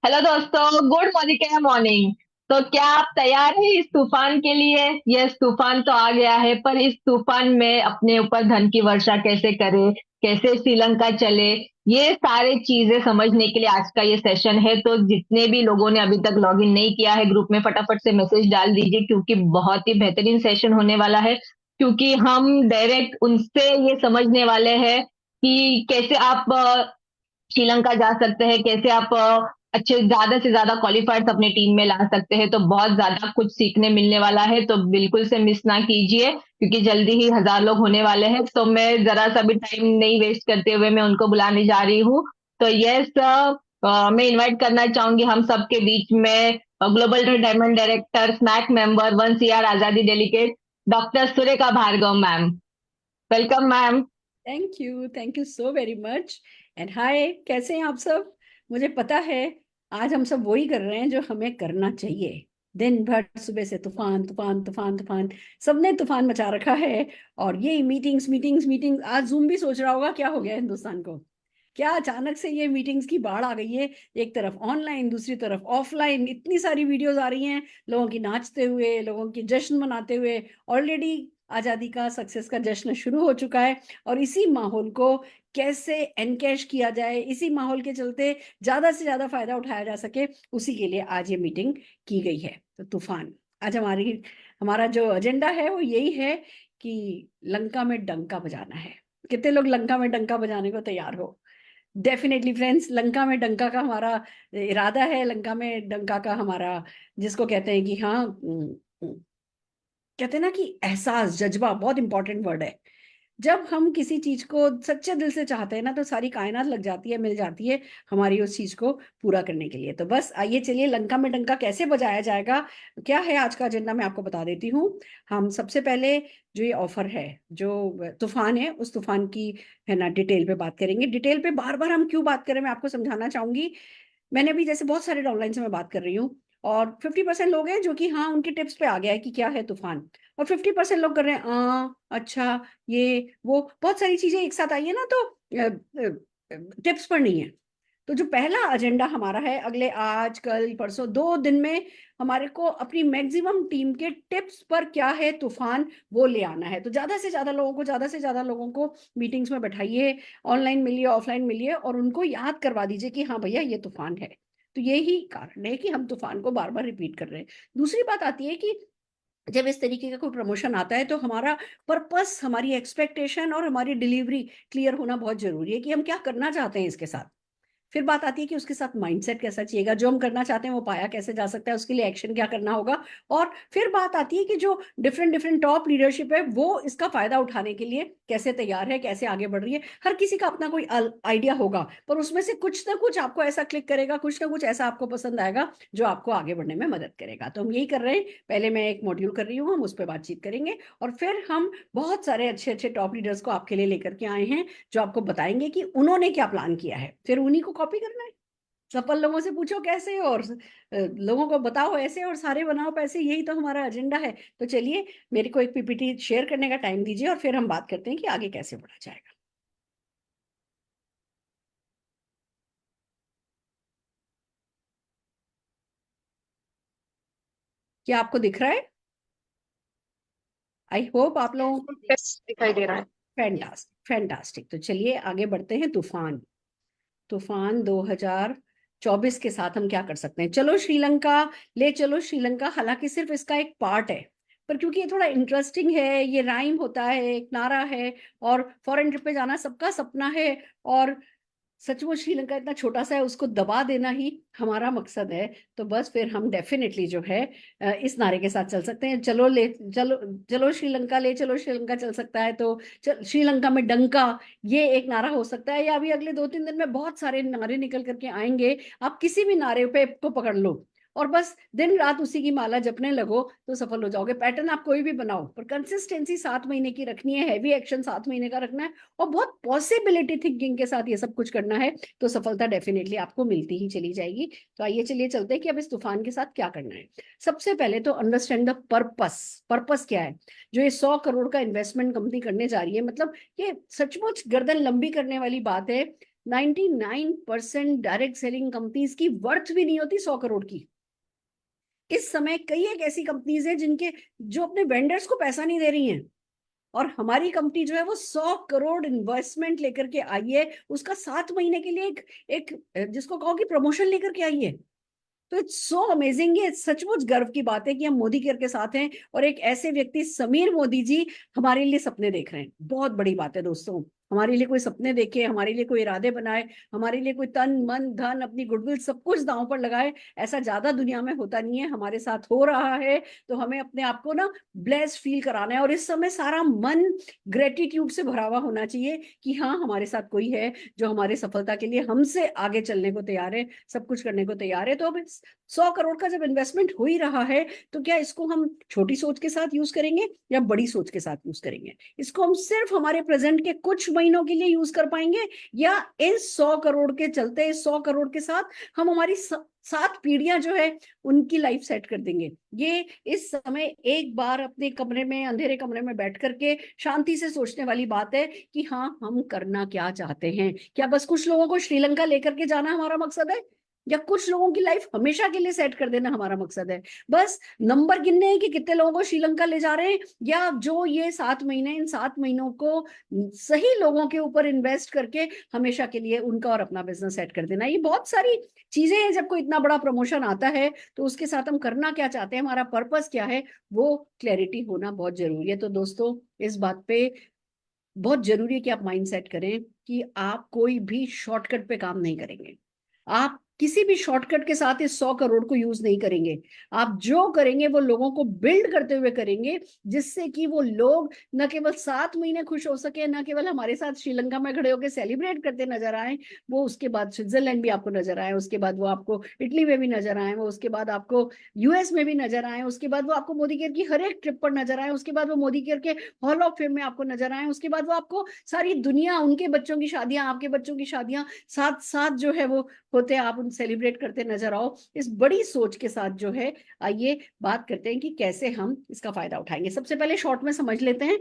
Hello दोस्तों, good morning है morning. तो क्या आप तैयार हैं इस तूफान के लिए? यस, तूफान तो आ गया है, पर इस तूफान में अपने ऊपर धन की वर्षा कैसे करें, कैसे श्रीलंका चले, ये सारे चीजें समझने के लिए आज का ये सेशन है। तो जितने भी लोगों ने अभी तक लॉग इन नहीं किया है ग्रुप में, फटाफट से मैसेज डाल दीजिए, क्योंकि बहुत ही बेहतरीन सेशन होने वाला है। क्योंकि हम डायरेक्ट उनसे ये समझने वाले हैं कि कैसे आप श्रीलंका जा सकते हैं, कैसे आप अच्छे ज्यादा से ज्यादा क्वालिफायर्स अपने टीम में ला सकते हैं। तो बहुत ज्यादा कुछ सीखने मिलने वाला है, तो बिल्कुल से मिस ना कीजिए, क्योंकि जल्दी ही 1000 लोग होने वाले हैं। तो मैं जरा सा भी टाइम नहीं वेस्ट करते हुए मैं उनको बुलाने जा रही हूँ। तो यस, मैं इनवाइट करना चाहूंगी हम सबके बीच में global diamond director, smack member, 1 CR आजादी delegate, doctor Surekha Bhargava ma'am. Welcome ma'am. Thank you so very much. And hi, कैसे हैं आप सब? मुझे पता है आज हम सब वही कर रहे हैं जो हमें करना चाहिए। दिन भर सुबह से तूफान तूफान तूफान तूफान, सबने तूफान मचा रखा है। और ये मीटिंग्स मीटिंग्स मीटिंग्स, आज जूम भी सोच रहा होगा क्या हो गया हिंदुस्तान को, क्या अचानक से ये मीटिंग्स की बाढ़ आ गई है। एक तरफ ऑनलाइन, दूसरी तरफ ऑफलाइन, इतनी सारी वीडियोस आ रही हैं लोगों की नाचते हुए, लोगों की जश्न मनाते हुए। ऑलरेडी आजादी का, सक्सेस का जश्न शुरू हो चुका है। और इसी माहौल को कैसे एनकैश किया जाए, इसी माहौल के चलते ज्यादा से ज्यादा फायदा उठाया जा सके, उसी के लिए आज ये मीटिंग की गई है। तो तूफान, आज हमारा जो एजेंडा है वो यही है कि लंका में डंका बजाना है। कितने लोग लंका में डंका बजाने को तैयार हो? डेफिनेटली फ्रेंड्स, लंका में डंका का हमारा इरादा है। लंका में डंका का हमारा, जिसको कहते हैं कि हाँ, कहते हैं ना कि एहसास, जज्बा बहुत इंपॉर्टेंट वर्ड है। जब हम किसी चीज को सच्चे दिल से चाहते हैं ना, तो सारी कायनात लग जाती है, मिल जाती है हमारी उस चीज को पूरा करने के लिए। तो बस आइए चलिए, लंका में डंका कैसे बजाया जाएगा, क्या है आज का एजेंडा, मैं आपको बता देती हूँ। हम सबसे पहले जो ये ऑफर है, जो तूफान है, उस तूफान की है ना डिटेल पे बात करेंगे। डिटेल पे बार बार हम क्यों बात करें, मैं आपको समझाना चाहूंगी। मैंने अभी जैसे बहुत सारे ऑनलाइन से मैं बात कर रही हूँ, और 50% लोग हैं जो कि हाँ, उनके टिप्स पे आ गया है कि क्या है तूफान। और 50% लोग कर रहे हैं अच्छा, ये वो बहुत सारी चीजें एक साथ आई है ना, तो टिप्स पर नहीं है। तो जो पहला एजेंडा हमारा है, अगले आज कल परसों 2 दिन में हमारे को अपनी मैक्सिमम टीम के टिप्स पर क्या है तूफान, वो ले आना है। तो ज्यादा से ज्यादा लोगों को, ज्यादा से ज्यादा लोगों को मीटिंग्स में बैठाइए, ऑनलाइन मिलिए, ऑफलाइन मिलिए, और उनको याद करवा दीजिए कि हाँ भैया, ये तूफान है। तो यही कारण है कि हम तूफान को बार बार रिपीट कर रहे हैं। दूसरी बात आती है कि जब इस तरीके का कोई प्रमोशन आता है, तो हमारा पर्पस, हमारी एक्सपेक्टेशन और हमारी डिलीवरी क्लियर होना बहुत जरूरी है कि हम क्या करना चाहते हैं इसके साथ। फिर बात आती है कि उसके साथ माइंडसेट कैसा चाहिएगा, जो हम करना चाहते हैं वो पाया कैसे जा सकता है, उसके लिए एक्शन क्या करना होगा। और फिर बात आती है कि जो डिफरेंट डिफरेंट टॉप लीडरशिप है, वो इसका फायदा उठाने के लिए कैसे तैयार है, कैसे आगे बढ़ रही है। हर किसी का अपना कोई आइडिया होगा, पर उसमें से कुछ ना कुछ आपको ऐसा क्लिक करेगा, कुछ ना कुछ ऐसा आपको पसंद आएगा जो आपको आगे बढ़ने में मदद करेगा। तो हम यही कर रहे हैं। पहले मैं एक मॉड्यूल कर रही हूँ, हम उस पर बातचीत करेंगे, और फिर हम बहुत सारे अच्छे अच्छे टॉप लीडर्स को आपके लिए लेकर के आए हैं, जो आपको बताएंगे कि उन्होंने क्या प्लान किया है, फिर उन्हीं को कॉपी करना है। सफल लोगों से पूछो कैसे, और लोगों को बताओ ऐसे, और सारे बनाओ पैसे, यही तो हमारा एजेंडा है। तो चलिए, मेरे को एक पीपीटी शेयर करने का टाइम दीजिए, और फिर हम बात करते हैं कि आगे कैसे बढ़ा जाएगा। क्या आपको दिख रहा है? आई होप आप लोगों को। यस, दिखाई दे रहा है। Fantastic fantastic. तो चलिए आगे बढ़ते हैं। तूफान, तूफान 2024 के साथ हम क्या कर सकते हैं? चलो श्रीलंका, ले चलो श्रीलंका, हालांकि सिर्फ इसका एक पार्ट है, पर क्योंकि ये थोड़ा इंटरेस्टिंग है, ये राइम होता है, एक नारा है, और फॉरेन ट्रिप पे जाना सबका सपना है। और सचमुच श्रीलंका इतना छोटा सा है, उसको दबा देना ही हमारा मकसद है। तो बस फिर हम डेफिनेटली जो है इस नारे के साथ चल सकते हैं। चलो ले चलो, चलो श्रीलंका, ले चलो श्रीलंका चल सकता है। तो श्रीलंका में डंका, ये एक नारा हो सकता है। या अभी अगले 2-3 दिन में बहुत सारे नारे निकल करके आएंगे, आप किसी भी नारे पे को पकड़ लो, और बस दिन रात उसी की माला जपने लगो, तो सफल हो जाओगे। पैटर्न आप कोई भी बनाओ, पर कंसिस्टेंसी 7 महीने की रखनी है, हैवी एक्शन 7 महीने का रखना है, और बहुत पॉसिबिलिटी थिंकिंग के साथ ये सब कुछ करना है, तो सफलता डेफिनेटली आपको मिलती ही चली जाएगी। तो आइए चलिए चलते हैं कि अब इस तूफान के साथ क्या करना है। सबसे पहले तो अंडरस्टैंड द पर्पस। पर्पस क्या है? जो ये 100 करोड़ का इन्वेस्टमेंट कंपनी करने जा रही है, मतलब ये सचमुच गर्दन लंबी करने वाली बात है। 99% डायरेक्ट सेलिंग कंपनीज की वर्थ भी नहीं होती 100 करोड़ की। इस समय कई एक ऐसी कंपनीज है जिनके जो अपने वेंडर्स को पैसा नहीं दे रही हैं, और हमारी कंपनी जो है वो 100 करोड़ इन्वेस्टमेंट लेकर के आई है, उसका 7 महीने के लिए एक जिसको कहो कि प्रमोशन लेकर के आई है। तो इट्स सो अमेजिंग, ये सचमुच गर्व की बात है कि हम मोदी केयर के साथ हैं, और एक ऐसे व्यक्ति समीर मोदी जी हमारे लिए सपने देख रहे हैं। बहुत बड़ी बात है दोस्तों, हमारे लिए कोई सपने देखे, हमारे लिए कोई इरादे बनाए, हमारे लिए कोई तन मन धन अपनी गुडविल सब कुछ दांव पर लगाए, ऐसा ज्यादा दुनिया में होता नहीं है। हमारे साथ हो रहा है तो हमें अपने आप को ना ब्लेस्ड फील कराना है, और इस समय सारा मन ग्रेटिट्यूड से भरा हुआ होना चाहिए कि हाँ, हमारे साथ कोई है जो हमारी सफलता के लिए हमसे आगे चलने को तैयार है, सब कुछ करने को तैयार है। तो अब 100 करोड़ का जब इन्वेस्टमेंट हो ही रहा है, तो क्या इसको हम छोटी सोच के साथ यूज करेंगे या बड़ी सोच के साथ यूज करेंगे? इसको हम सिर्फ हमारे प्रेजेंट के कुछ महीनों के लिए यूज कर पाएंगे, या इस 100 करोड़ के चलते, इस 100 करोड़ के साथ हम हमारी 7 पीढ़ियां जो है उनकी लाइफ सेट कर देंगे? ये इस समय एक बार अपने कमरे में, अंधेरे कमरे में बैठ करके शांति से सोचने वाली बात है कि हाँ, हम करना क्या चाहते हैं। क्या बस कुछ लोगों को श्रीलंका लेकर के जाना हमारा मकसद है, या कुछ लोगों की लाइफ हमेशा के लिए सेट कर देना हमारा मकसद है? बस नंबर गिनने हैं कि कितने लोगों को श्रीलंका ले जा रहे हैं, या जो ये 7 महीने, इन 7 महीनों को सही लोगों के ऊपर इन्वेस्ट करके हमेशा के लिए उनका और अपना बिजनेस सेट कर देना? ये बहुत सारी चीजें हैं। जब कोई इतना बड़ा प्रमोशन आता है तो उसके साथ हम करना क्या चाहते हैं, हमारा पर्पस क्या है, वो क्लैरिटी होना बहुत जरूरी है। तो दोस्तों, इस बात पे बहुत जरूरी है कि आप माइंड सेट करें कि आप कोई भी शॉर्टकट पे काम नहीं करेंगे। आप किसी भी शॉर्टकट के साथ इस 100 करोड़ को यूज नहीं करेंगे। आप जो करेंगे वो लोगों को बिल्ड करते हुए करेंगे, जिससे कि वो लोग न केवल 7 महीने खुश हो सके, न केवल हमारे साथ श्रीलंका में खड़े होकर सेलिब्रेट करते नजर आए, वो उसके बाद स्विट्जरलैंड भी आपको नजर आए, उसके बाद वो आपको इटली में भी नजर आए, वो उसके बाद आपको यूएस में भी नजर आए, उसके बाद वो आपको मोदी केयर की हर एक ट्रिप पर नजर आए, उसके बाद वो मोदी केयर के हॉल ऑफ फेम में आपको नजर आए, उसके बाद वो आपको सारी दुनिया, उनके बच्चों की शादियां, आपके बच्चों की शादियां साथ साथ जो है वो होते, आप उन सेलिब्रेट करते नजर आओ। इस बड़ी सोच के साथ जो है, आइए बात करते हैं कि कैसे हम इसका फायदा उठाएंगे। सबसे पहले शॉर्ट में समझ लेते हैं,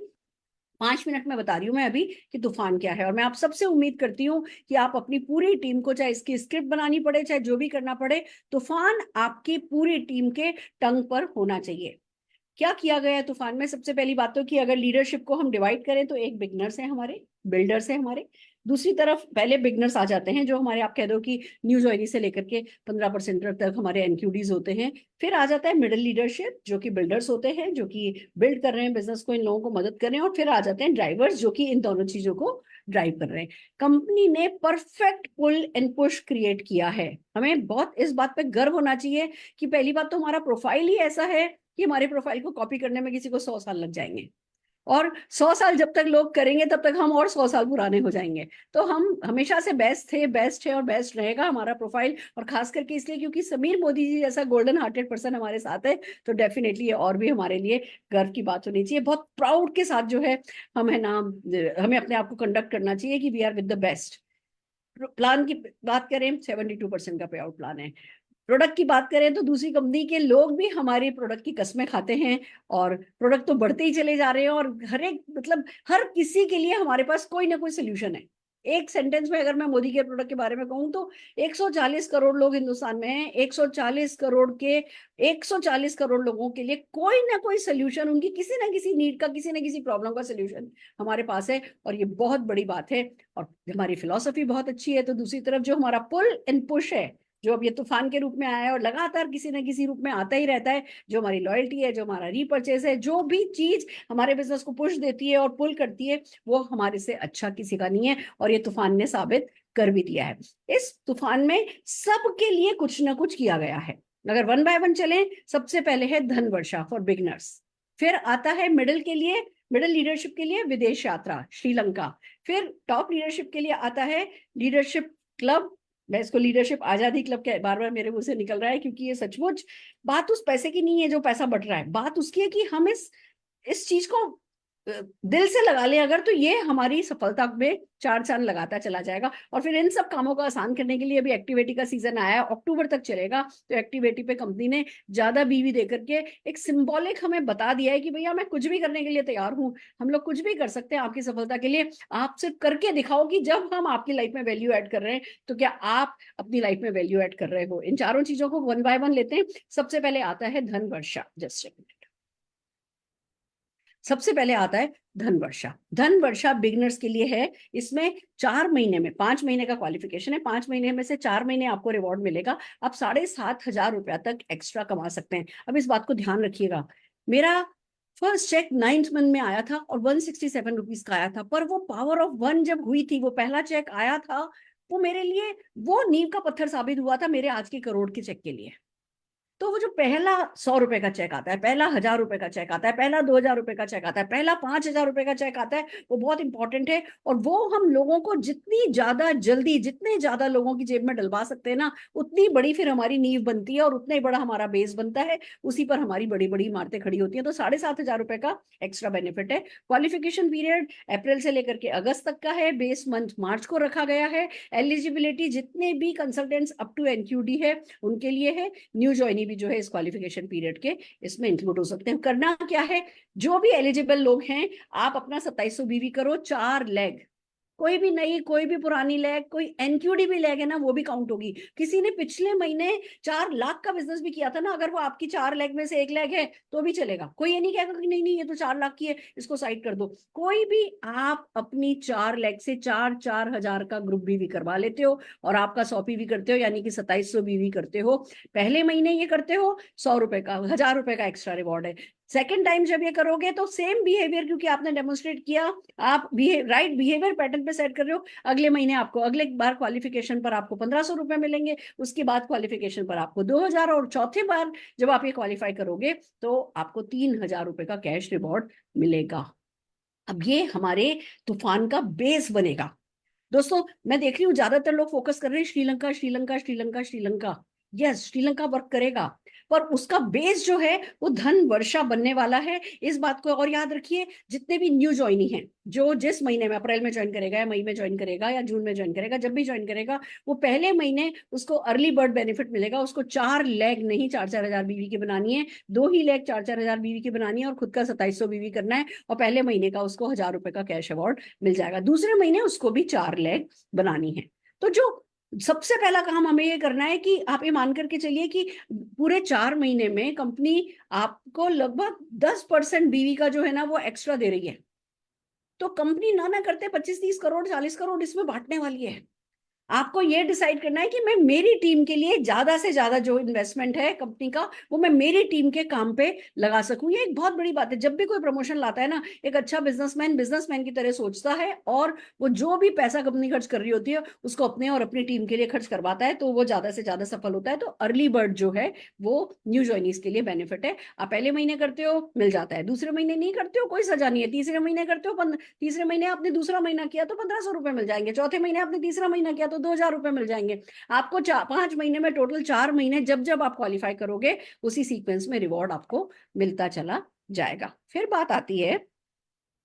5 मिनट में बता रही हूं मैं अभी कि तूफान क्या है, और मैं आप सबसे उम्मीद करती हूँ कि आप अपनी पूरी टीम को, चाहे इसकी स्क्रिप्ट बनानी पड़े, चाहे जो भी करना पड़े, तूफान आपकी पूरी टीम के टंग पर होना चाहिए। क्या किया गया है तूफान में? सबसे पहली बात तो कि अगर लीडरशिप को हम डिवाइड करें तो एक बिगनर्स है हमारे, बिल्डर्स है हमारे, दूसरी तरफ पहले बिगनर्स आ जाते हैं जो हमारे, आप कह दो कि न्यू जॉइनी से लेकर के 15% तक हमारे एनक्यूडीज होते हैं। फिर आ जाता है मिडिल लीडरशिप जो कि बिल्डर्स होते हैं, जो कि बिल्ड कर रहे हैं बिजनेस को, इन लोगों को मदद कर रहे हैं। और फिर आ जाते हैं ड्राइवर्स जो कि इन दोनों चीजों को ड्राइव कर रहे हैं। कंपनी ने perfect pull and push create किया है। हमें बहुत इस बात पे गर्व होना चाहिए कि पहली बात तो हमारा प्रोफाइल ही ऐसा है कि हमारे प्रोफाइल को कॉपी करने में किसी को 100 साल लग जाएंगे, और 100 साल जब तक लोग करेंगे तब तक हम और 100 साल पुराने हो जाएंगे। तो हम हमेशा से बेस्ट थे, बेस्ट है और बेस्ट रहेगा हमारा प्रोफाइल। और खास करके इसलिए क्योंकि समीर मोदी जी जैसा गोल्डन हार्टेड पर्सन हमारे साथ है, तो डेफिनेटली ये और भी हमारे लिए गर्व की बात होनी चाहिए। बहुत प्राउड के साथ जो है हम है ना, हमें अपने आप को कंडक्ट करना चाहिए कि we are with the best. Plan की बात करें, 72% का पे आउट प्लान है। प्रोडक्ट की बात करें तो दूसरी कंपनी के लोग भी हमारे प्रोडक्ट की कस्में खाते हैं, और प्रोडक्ट तो बढ़ते ही चले जा रहे हैं, और हर एक मतलब हर किसी के लिए हमारे पास कोई ना कोई सोल्यूशन है। एक सेंटेंस में अगर मैं मोदी के प्रोडक्ट के बारे में कहूं तो 140 करोड़ लोग हिंदुस्तान में हैं, 140 करोड़ के 140 करोड़ लोगों के लिए कोई ना कोई सोल्यूशन, उनकी किसी ना किसी नीड का, किसी ना किसी प्रॉब्लम का सोल्यूशन हमारे पास है, और ये बहुत बड़ी बात है। और हमारी फिलॉसफी बहुत अच्छी है। तो दूसरी तरफ जो हमारा पुल एंड पुश है, जो अब ये तूफान के रूप में आया है और लगातार किसी ना किसी रूप में आता ही रहता है, जो हमारी लॉयल्टी है, जो हमारा रीपर्चेस है, जो भी चीज हमारे बिजनेस को पुश देती है और पुल करती है, वो हमारे से अच्छा किसी का नहीं है, और ये तूफान ने साबित कर भी दिया है। इस तूफान में सबके लिए कुछ ना कुछ किया गया है। अगर वन बाय वन चले, सबसे पहले है धन वर्षा फॉर बिगनर्स, फिर आता है मिडिल के लिए, मिडिल लीडरशिप के लिए विदेश यात्रा श्रीलंका, फिर टॉप लीडरशिप के लिए आता है लीडरशिप क्लब। मैं इसको लीडरशिप आजादी क्लब के बार बार मेरे मुंह से निकल रहा है, क्योंकि ये सचमुच बात उस पैसे की नहीं है जो पैसा बढ़ रहा है, बात उसकी है कि हम इस चीज को दिल से लगा ले अगर, तो ये हमारी सफलता में चार चांद लगाता चला जाएगा। और फिर इन सब कामों को आसान करने के लिए अभी एक्टिविटी का सीजन आया है, अक्टूबर तक चलेगा। तो एक्टिविटी पे कंपनी ने ज्यादा बीवी देकर के एक सिंबॉलिक हमें बता दिया है कि भैया मैं कुछ भी करने के लिए तैयार हूं, हम लोग कुछ भी कर सकते हैं आपकी सफलता के लिए। आप सिर्फ करके दिखाओ कि जब हम आपकी लाइफ में वैल्यू ऐड कर रहे हैं तो क्या आप अपनी लाइफ में वैल्यू ऐड कर रहे हो। इन चारों चीजों को वन बाय वन लेते हैं। सबसे पहले आता है धन वर्षा। जस्ट सबसे पहले आता है धन वर्षा। धन वर्षा बिगिनर्स के लिए है। इसमें 4 महीने में, 5 महीने का क्वालिफिकेशन है, 5 महीने में से 4 महीने आपको रिवॉर्ड मिलेगा। आप 7,500 रुपया तक एक्स्ट्रा कमा सकते हैं। अब इस बात को ध्यान रखिएगा, मेरा फर्स्ट चेक 9th मंथ में आया था और 167 रुपीज का आया था, पर वो पावर ऑफ वन जब हुई थी, वो पहला चेक आया था, वो मेरे लिए वो नींव का पत्थर साबित हुआ था मेरे आज के करोड़ के चेक के लिए। तो वो जो पहला 100 रुपए का चेक आता है, पहला 1,000 रुपए का चेक आता है, पहला 2,000 रुपए का चेक आता है, पहला 5,000 रुपए का चेक आता है, वो बहुत इंपॉर्टेंट है। और वो हम लोगों को जितनी ज्यादा जल्दी, जितने ज्यादा लोगों की जेब में डलवा सकते हैं ना, उतनी बड़ी फिर हमारी नींव बनती है और उतना ही बड़ा हमारा बेस बनता है। उसी पर हमारी बड़ी बड़ी इमारतें खड़ी होती हैं। तो 7,500 रुपए का एक्स्ट्रा बेनिफिट है। क्वालिफिकेशन पीरियड अप्रैल से लेकर के अगस्त तक का है। बेस मंथ मार्च को रखा गया है। एलिजिबिलिटी जितने भी कंसल्टेंट्स अप टू एनक्यूडी है उनके लिए है। न्यू ज्वाइनी भी जो है इस क्वालिफिकेशन पीरियड के इसमें इंक्लूड हो सकते हैं। करना क्या है, जो भी एलिजिबल लोग हैं, आप अपना 2700 बीवी करो, 4 लेग, कोई भी नई, कोई भी पुरानी लेग, कोई एनक्यूडी भी लेग है ना, वो भी काउंट होगी। किसी ने पिछले महीने 4 लाख का बिजनेस भी किया था ना, अगर वो आपकी 4 लेग में से एक लेग है तो भी चलेगा। कोई ये नहीं कहेगा कि नहीं नहीं ये तो 4 लाख की है, इसको साइड कर दो। कोई भी आप अपनी 4 लेग से 4-4 हजार का ग्रुप बीवी करवा लेते हो और आपका 100 पीवी करते हो, यानी कि 2700 बीवी करते हो। पहले महीने ये करते हो, 100 रुपए का, 1,000 रुपए का एक्स्ट्रा रिवॉर्ड है। सेकेंड टाइम जब ये करोगे तो सेम बिहेवियर, क्योंकि आपने डेमोन्स्ट्रेट किया, आप राइट बिहेवियर पैटर्न पे सेट कर रहे हो। अगले महीने आपको, अगले बार क्वालिफिकेशन पर आपको 1,500 रुपए मिलेंगे, उसके बाद क्वालिफिकेशन पर आपको 2,000, और चौथे बार जब आप ये क्वालिफाई करोगे तो आपको 3,000 रुपए का कैश रिवॉर्ड मिलेगा। अब ये हमारे तूफान का बेस बनेगा। दोस्तों मैं देख रही हूँ ज्यादातर लोग फोकस कर रहे हैं श्रीलंका श्रीलंका श्रीलंका श्रीलंका। यस, श्रीलंका वर्क करेगा, पर उसका बेस जो है वो धन वर्षा बनने वाला है। इस बात को और याद रखिए, जितने भी न्यू ज्वाइनी हैं, जो जिस महीने में, अप्रैल में ज्वाइन करेगा या मई में ज्वाइन करेगा या जून में ज्वाइन करेगा, जब भी ज्वाइन करेगा, वो पहले महीने उसको अर्ली बर्ड बेनिफिट मिलेगा। उसको 4 लेग नहीं 4-4 हजार बीवी की बनानी है, 2 ही लेग 4-4 हजार बीवी की बनानी है और खुद का 2700 बीवी करना है। और पहले महीने का उसको 1,000 रुपए का कैश अवार्ड मिल जाएगा। दूसरे महीने उसको भी 4 लेग बनानी है। तो जो सबसे पहला काम हमें ये करना है कि आप ये मान करके चलिए कि पूरे 4 महीने में कंपनी आपको लगभग 10% बीवी का जो है ना वो एक्स्ट्रा दे रही है। तो कंपनी ना करते 25-30 करोड़ 40 करोड़ इसमें बांटने वाली है। आपको ये डिसाइड करना है कि मैं मेरी टीम के लिए ज्यादा से ज्यादा जो इन्वेस्टमेंट है कंपनी का, वो मैं मेरी टीम के काम पे लगा सकूं। ये एक बहुत बड़ी बात है। जब भी कोई प्रमोशन लाता है ना, एक अच्छा बिजनेसमैन बिजनेसमैन की तरह सोचता है और वो जो भी पैसा कंपनी खर्च कर रही होती है उसको अपने और अपनी टीम के लिए खर्च करवाता है, तो वो ज्यादा से ज्यादा सफल होता है। तो अर्ली बर्ड जो है वो न्यू ज्वाइनीज के लिए बेनिफिट है। आप पहले महीने करते हो मिल जाता है, दूसरे महीने नहीं करते हो कोई सजा नहीं है, तीसरे महीने करते हो, तीसरे महीने आपने दूसरा महीना किया तो 1,500 रुपए मिल जाएंगे, चौथे महीने आपने तीसरा महीना किया तो 2,000 रुपए मिल जाएंगे। आपको 5 महीने में, टोटल 4 महीने, जब जब आप क्वालिफाई करोगे उसी सीक्वेंस में रिवॉर्ड आपको मिलता चला जाएगा। फिर बात आती है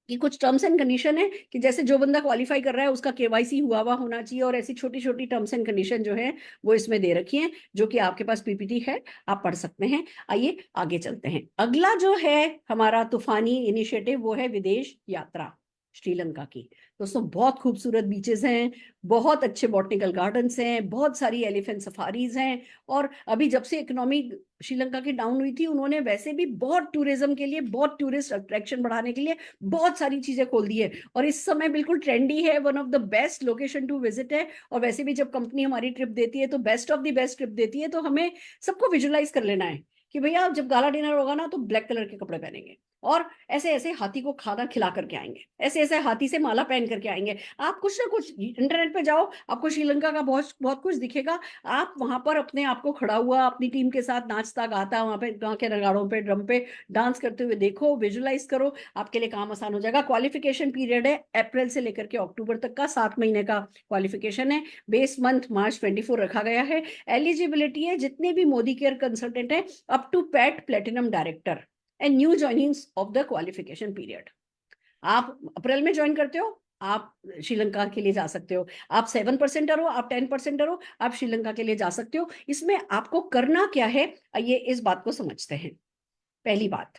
कि कुछ टर्म्स एंड कंडीशन है कि जैसे जो बंदा क्वालिफाई कर रहा है उसका केवाईसी हुआ होना चाहिए, और ऐसी छोटी छोटी टर्म्स एंड कंडीशन जो है वो इसमें दे रखी है, जो कि आपके पास पीपीटी है, आप पढ़ सकते हैं। आइए आगे चलते हैं। अगला जो है हमारा तूफानी इनिशिएटिव वो है विदेश यात्रा श्रीलंका की। दोस्तों बहुत खूबसूरत बीचेस हैं, बहुत अच्छे बॉटनिकल गार्डन्स हैं, बहुत सारी एलिफेंट सफारीज हैं। और अभी जब से इकोनॉमी श्रीलंका की डाउन हुई थी, उन्होंने वैसे भी बहुत टूरिज्म के लिए, बहुत टूरिस्ट अट्रैक्शन बढ़ाने के लिए बहुत सारी चीजें खोल दी है, और इस समय बिल्कुल ट्रेंडी है, one of the best location to visit है। और वैसे भी जब कंपनी हमारी ट्रिप देती है तो best of the best trip देती है, तो हमें सबको विजुलाइज कर लेना है कि भैया जब गाला डिनर होगा ना तो ब्लैक कलर के कपड़े पहनेंगे, और ऐसे ऐसे हाथी को खाना खिला करके आएंगे, ऐसे ऐसे हाथी से माला पहन करके आएंगे। आप कुछ ना कुछ इंटरनेट पे जाओ, आपको श्रीलंका का बहुत बहुत कुछ दिखेगा। आप वहां पर अपने आप को खड़ा हुआ अपनी टीम के साथ नाचता गाता वहां पे गाँव के नगाड़ों पे, ड्रम पे डांस करते हुए देखो, विजुलाइज करो, आपके लिए काम आसान हो जाएगा। क्वालिफिकेशन पीरियड है अप्रैल से लेकर के अक्टूबर तक का, 7 महीने का क्वालिफिकेशन है। बेस मंथ मार्च 24 रखा गया है। एलिजिबिलिटी है जितने भी मोदी केयर कंसल्टेंट है up to pat platinum director, and new joinings of the qualification period। आप अप्रैल में ज्वाइन करते हो, आप श्रीलंका के लिए जा सकते हो। आप 7% हो, आप 10% हो, आप श्रीलंका के लिए जा सकते हो। इसमें आपको करना क्या है, ये इस बात को समझते हैं। पहली बात,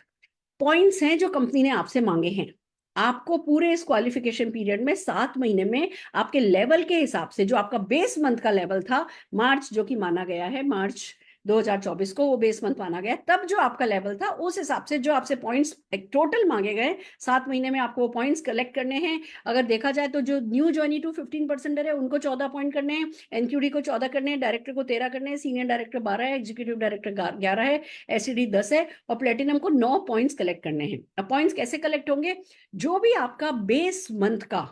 पॉइंट्स हैं जो कंपनी ने आपसे मांगे हैं। आपको पूरे इस क्वालिफिकेशन पीरियड में 7 महीने में आपके लेवल के हिसाब से, जो आपका बेस मंथ का लेवल था मार्च, जो कि माना गया है मार्च 2024 को, वो बेस मंथ माना गया, तब जो आपका लेवल था उस हिसाब से जो आपसे पॉइंट्स टोटल मांगे गए, 7 महीने में आपको वो पॉइंट्स कलेक्ट करने हैं। अगर देखा जाए तो जो न्यू ज्वाइनी टू 15% है उनको 14 पॉइंट करने हैं, एनक्यूडी को 14 करने हैं, डायरेक्टर को 13 करने हैं, सीनियर डायरेक्टर 12 है, एग्जीक्यूटिव डायरेक्टर 11 है, एसईडी 10 है, और प्लेटिनम को 9 पॉइंट्स कलेक्ट करने हैं। अब पॉइंट्स कैसे कलेक्ट होंगे, जो भी आपका बेस मंथ का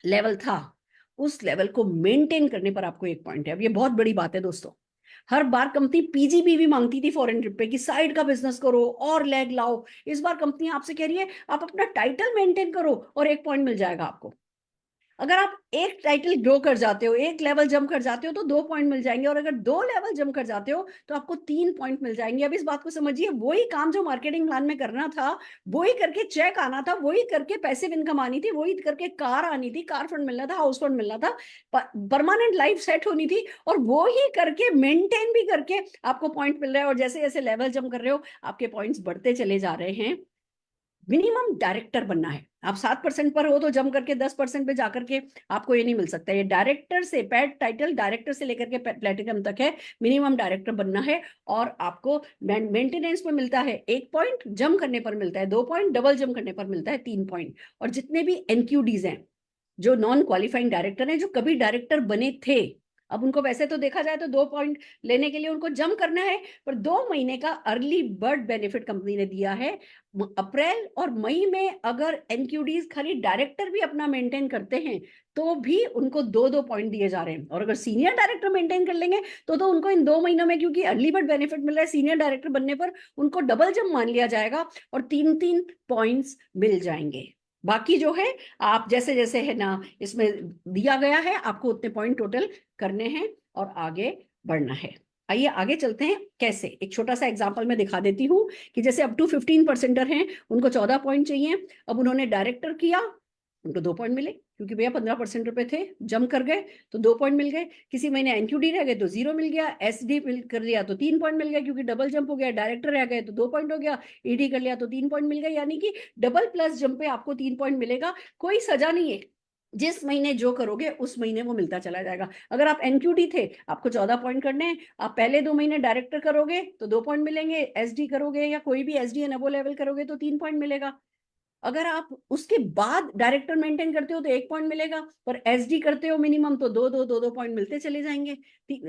लेवल था उस लेवल को मेंटेन करने पर आपको 1 पॉइंट है। अब ये बहुत बड़ी बात है दोस्तों। हर बार कंपनी पीजीबीवी मांगती थी फॉरेन ट्रिप पे कि साइड का बिजनेस करो और लेग लाओ। इस बार कंपनी आपसे कह रही है आप अपना टाइटल मेंटेन करो और 1 पॉइंट मिल जाएगा आपको। अगर आप एक टाइटल ग्रो कर जाते हो, एक लेवल जंप कर जाते हो, तो 2 पॉइंट मिल जाएंगे, और अगर 2 लेवल जंप कर जाते हो तो आपको 3 पॉइंट मिल जाएंगे। अब इस बात को समझिए, वही काम जो मार्केटिंग प्लान में करना था, वही करके चेक आना था, वही करके पैसिव इनकम आनी थी, वही करके कार आनी थी, कार फंड मिलना था, हाउस फंड मिलना था, परमानेंट लाइफ सेट होनी थी, और वो ही करके मेंटेन भी करके आपको पॉइंट मिल रहा है। और जैसे जैसे लेवल जंप कर रहे हो आपके पॉइंट्स बढ़ते चले जा रहे हैं। मिनिमम डायरेक्टर बनना है। आप 7% पर हो तो जम करके 10% पे जाकर के आपको ये नहीं मिल सकता। ये डायरेक्टर से, पैड टाइटल डायरेक्टर से लेकर के प्लेटिनम तक है, मिनिमम डायरेक्टर बनना है। और आपको मेंटेनेंस पे मिलता है 1 पॉइंट, जम करने पर मिलता है 2 पॉइंट, डबल जम करने पर मिलता है 3 पॉइंट। और जितने भी एनक्यूडीज हैं, जो नॉन क्वालिफाइंग डायरेक्टर हैं, जो कभी डायरेक्टर बने थे, अब उनको वैसे तो देखा जाए तो 2 पॉइंट लेने के लिए उनको जम करना है, पर 2 महीने का अर्ली बर्ड बेनिफिट कंपनी ने दिया है। अप्रैल और मई में अगर एनक्यूडीज खाली डायरेक्टर भी अपना मेंटेन करते हैं तो भी उनको 2-2 पॉइंट दिए जा रहे हैं। और अगर सीनियर डायरेक्टर मेंटेन कर लेंगे तो उनको इन 2 महीनों में, क्योंकि अर्ली बर्ड बेनिफिट मिल रहा है, सीनियर डायरेक्टर बनने पर उनको डबल जम मान लिया जाएगा और 3-3 पॉइंट्स मिल जाएंगे। बाकी जो है, आप जैसे जैसे है ना इसमें दिया गया है, आपको उतने पॉइंट टोटल करने हैं और आगे बढ़ना है। आइए आगे चलते हैं। कैसे, एक छोटा सा एग्जांपल मैं दिखा देती हूँ कि जैसे अप टू 15%er हैं, उनको 14 पॉइंट चाहिए। अब उन्होंने डायरेक्टर किया, उनको 2 पॉइंट मिले, क्योंकि भैया 15% पे थे, जम कर गए तो 2 पॉइंट मिल गए। किसी महीने एनक्यूडी रह गए तो 0 मिल गया, एसडी कर लिया तो 3 पॉइंट मिल गया, क्योंकि डबल जंप हो गया। डायरेक्टर रह गए तो 2 पॉइंट हो गया, ईडी कर लिया तो 3 पॉइंट मिल गए। यानी कि डबल प्लस जंप पे आपको 3 पॉइंट मिलेगा। कोई सजा नहीं है, जिस महीने जो करोगे उस महीने वो मिलता चला जाएगा। अगर आप एनक्यूडी थे, आपको 14 पॉइंट करने हैं। आप पहले 2 महीने डायरेक्टर करोगे तो 2 पॉइंट मिलेंगे, एसडी करोगे या कोई भी एसडी एनएबो लेवल करोगे तो 3 पॉइंट मिलेगा। अगर आप उसके बाद डायरेक्टर मेंटेन करते हो तो 1 पॉइंट मिलेगा, पर एसडी करते हो मिनिमम तो 2-2 पॉइंट मिलते चले जाएंगे।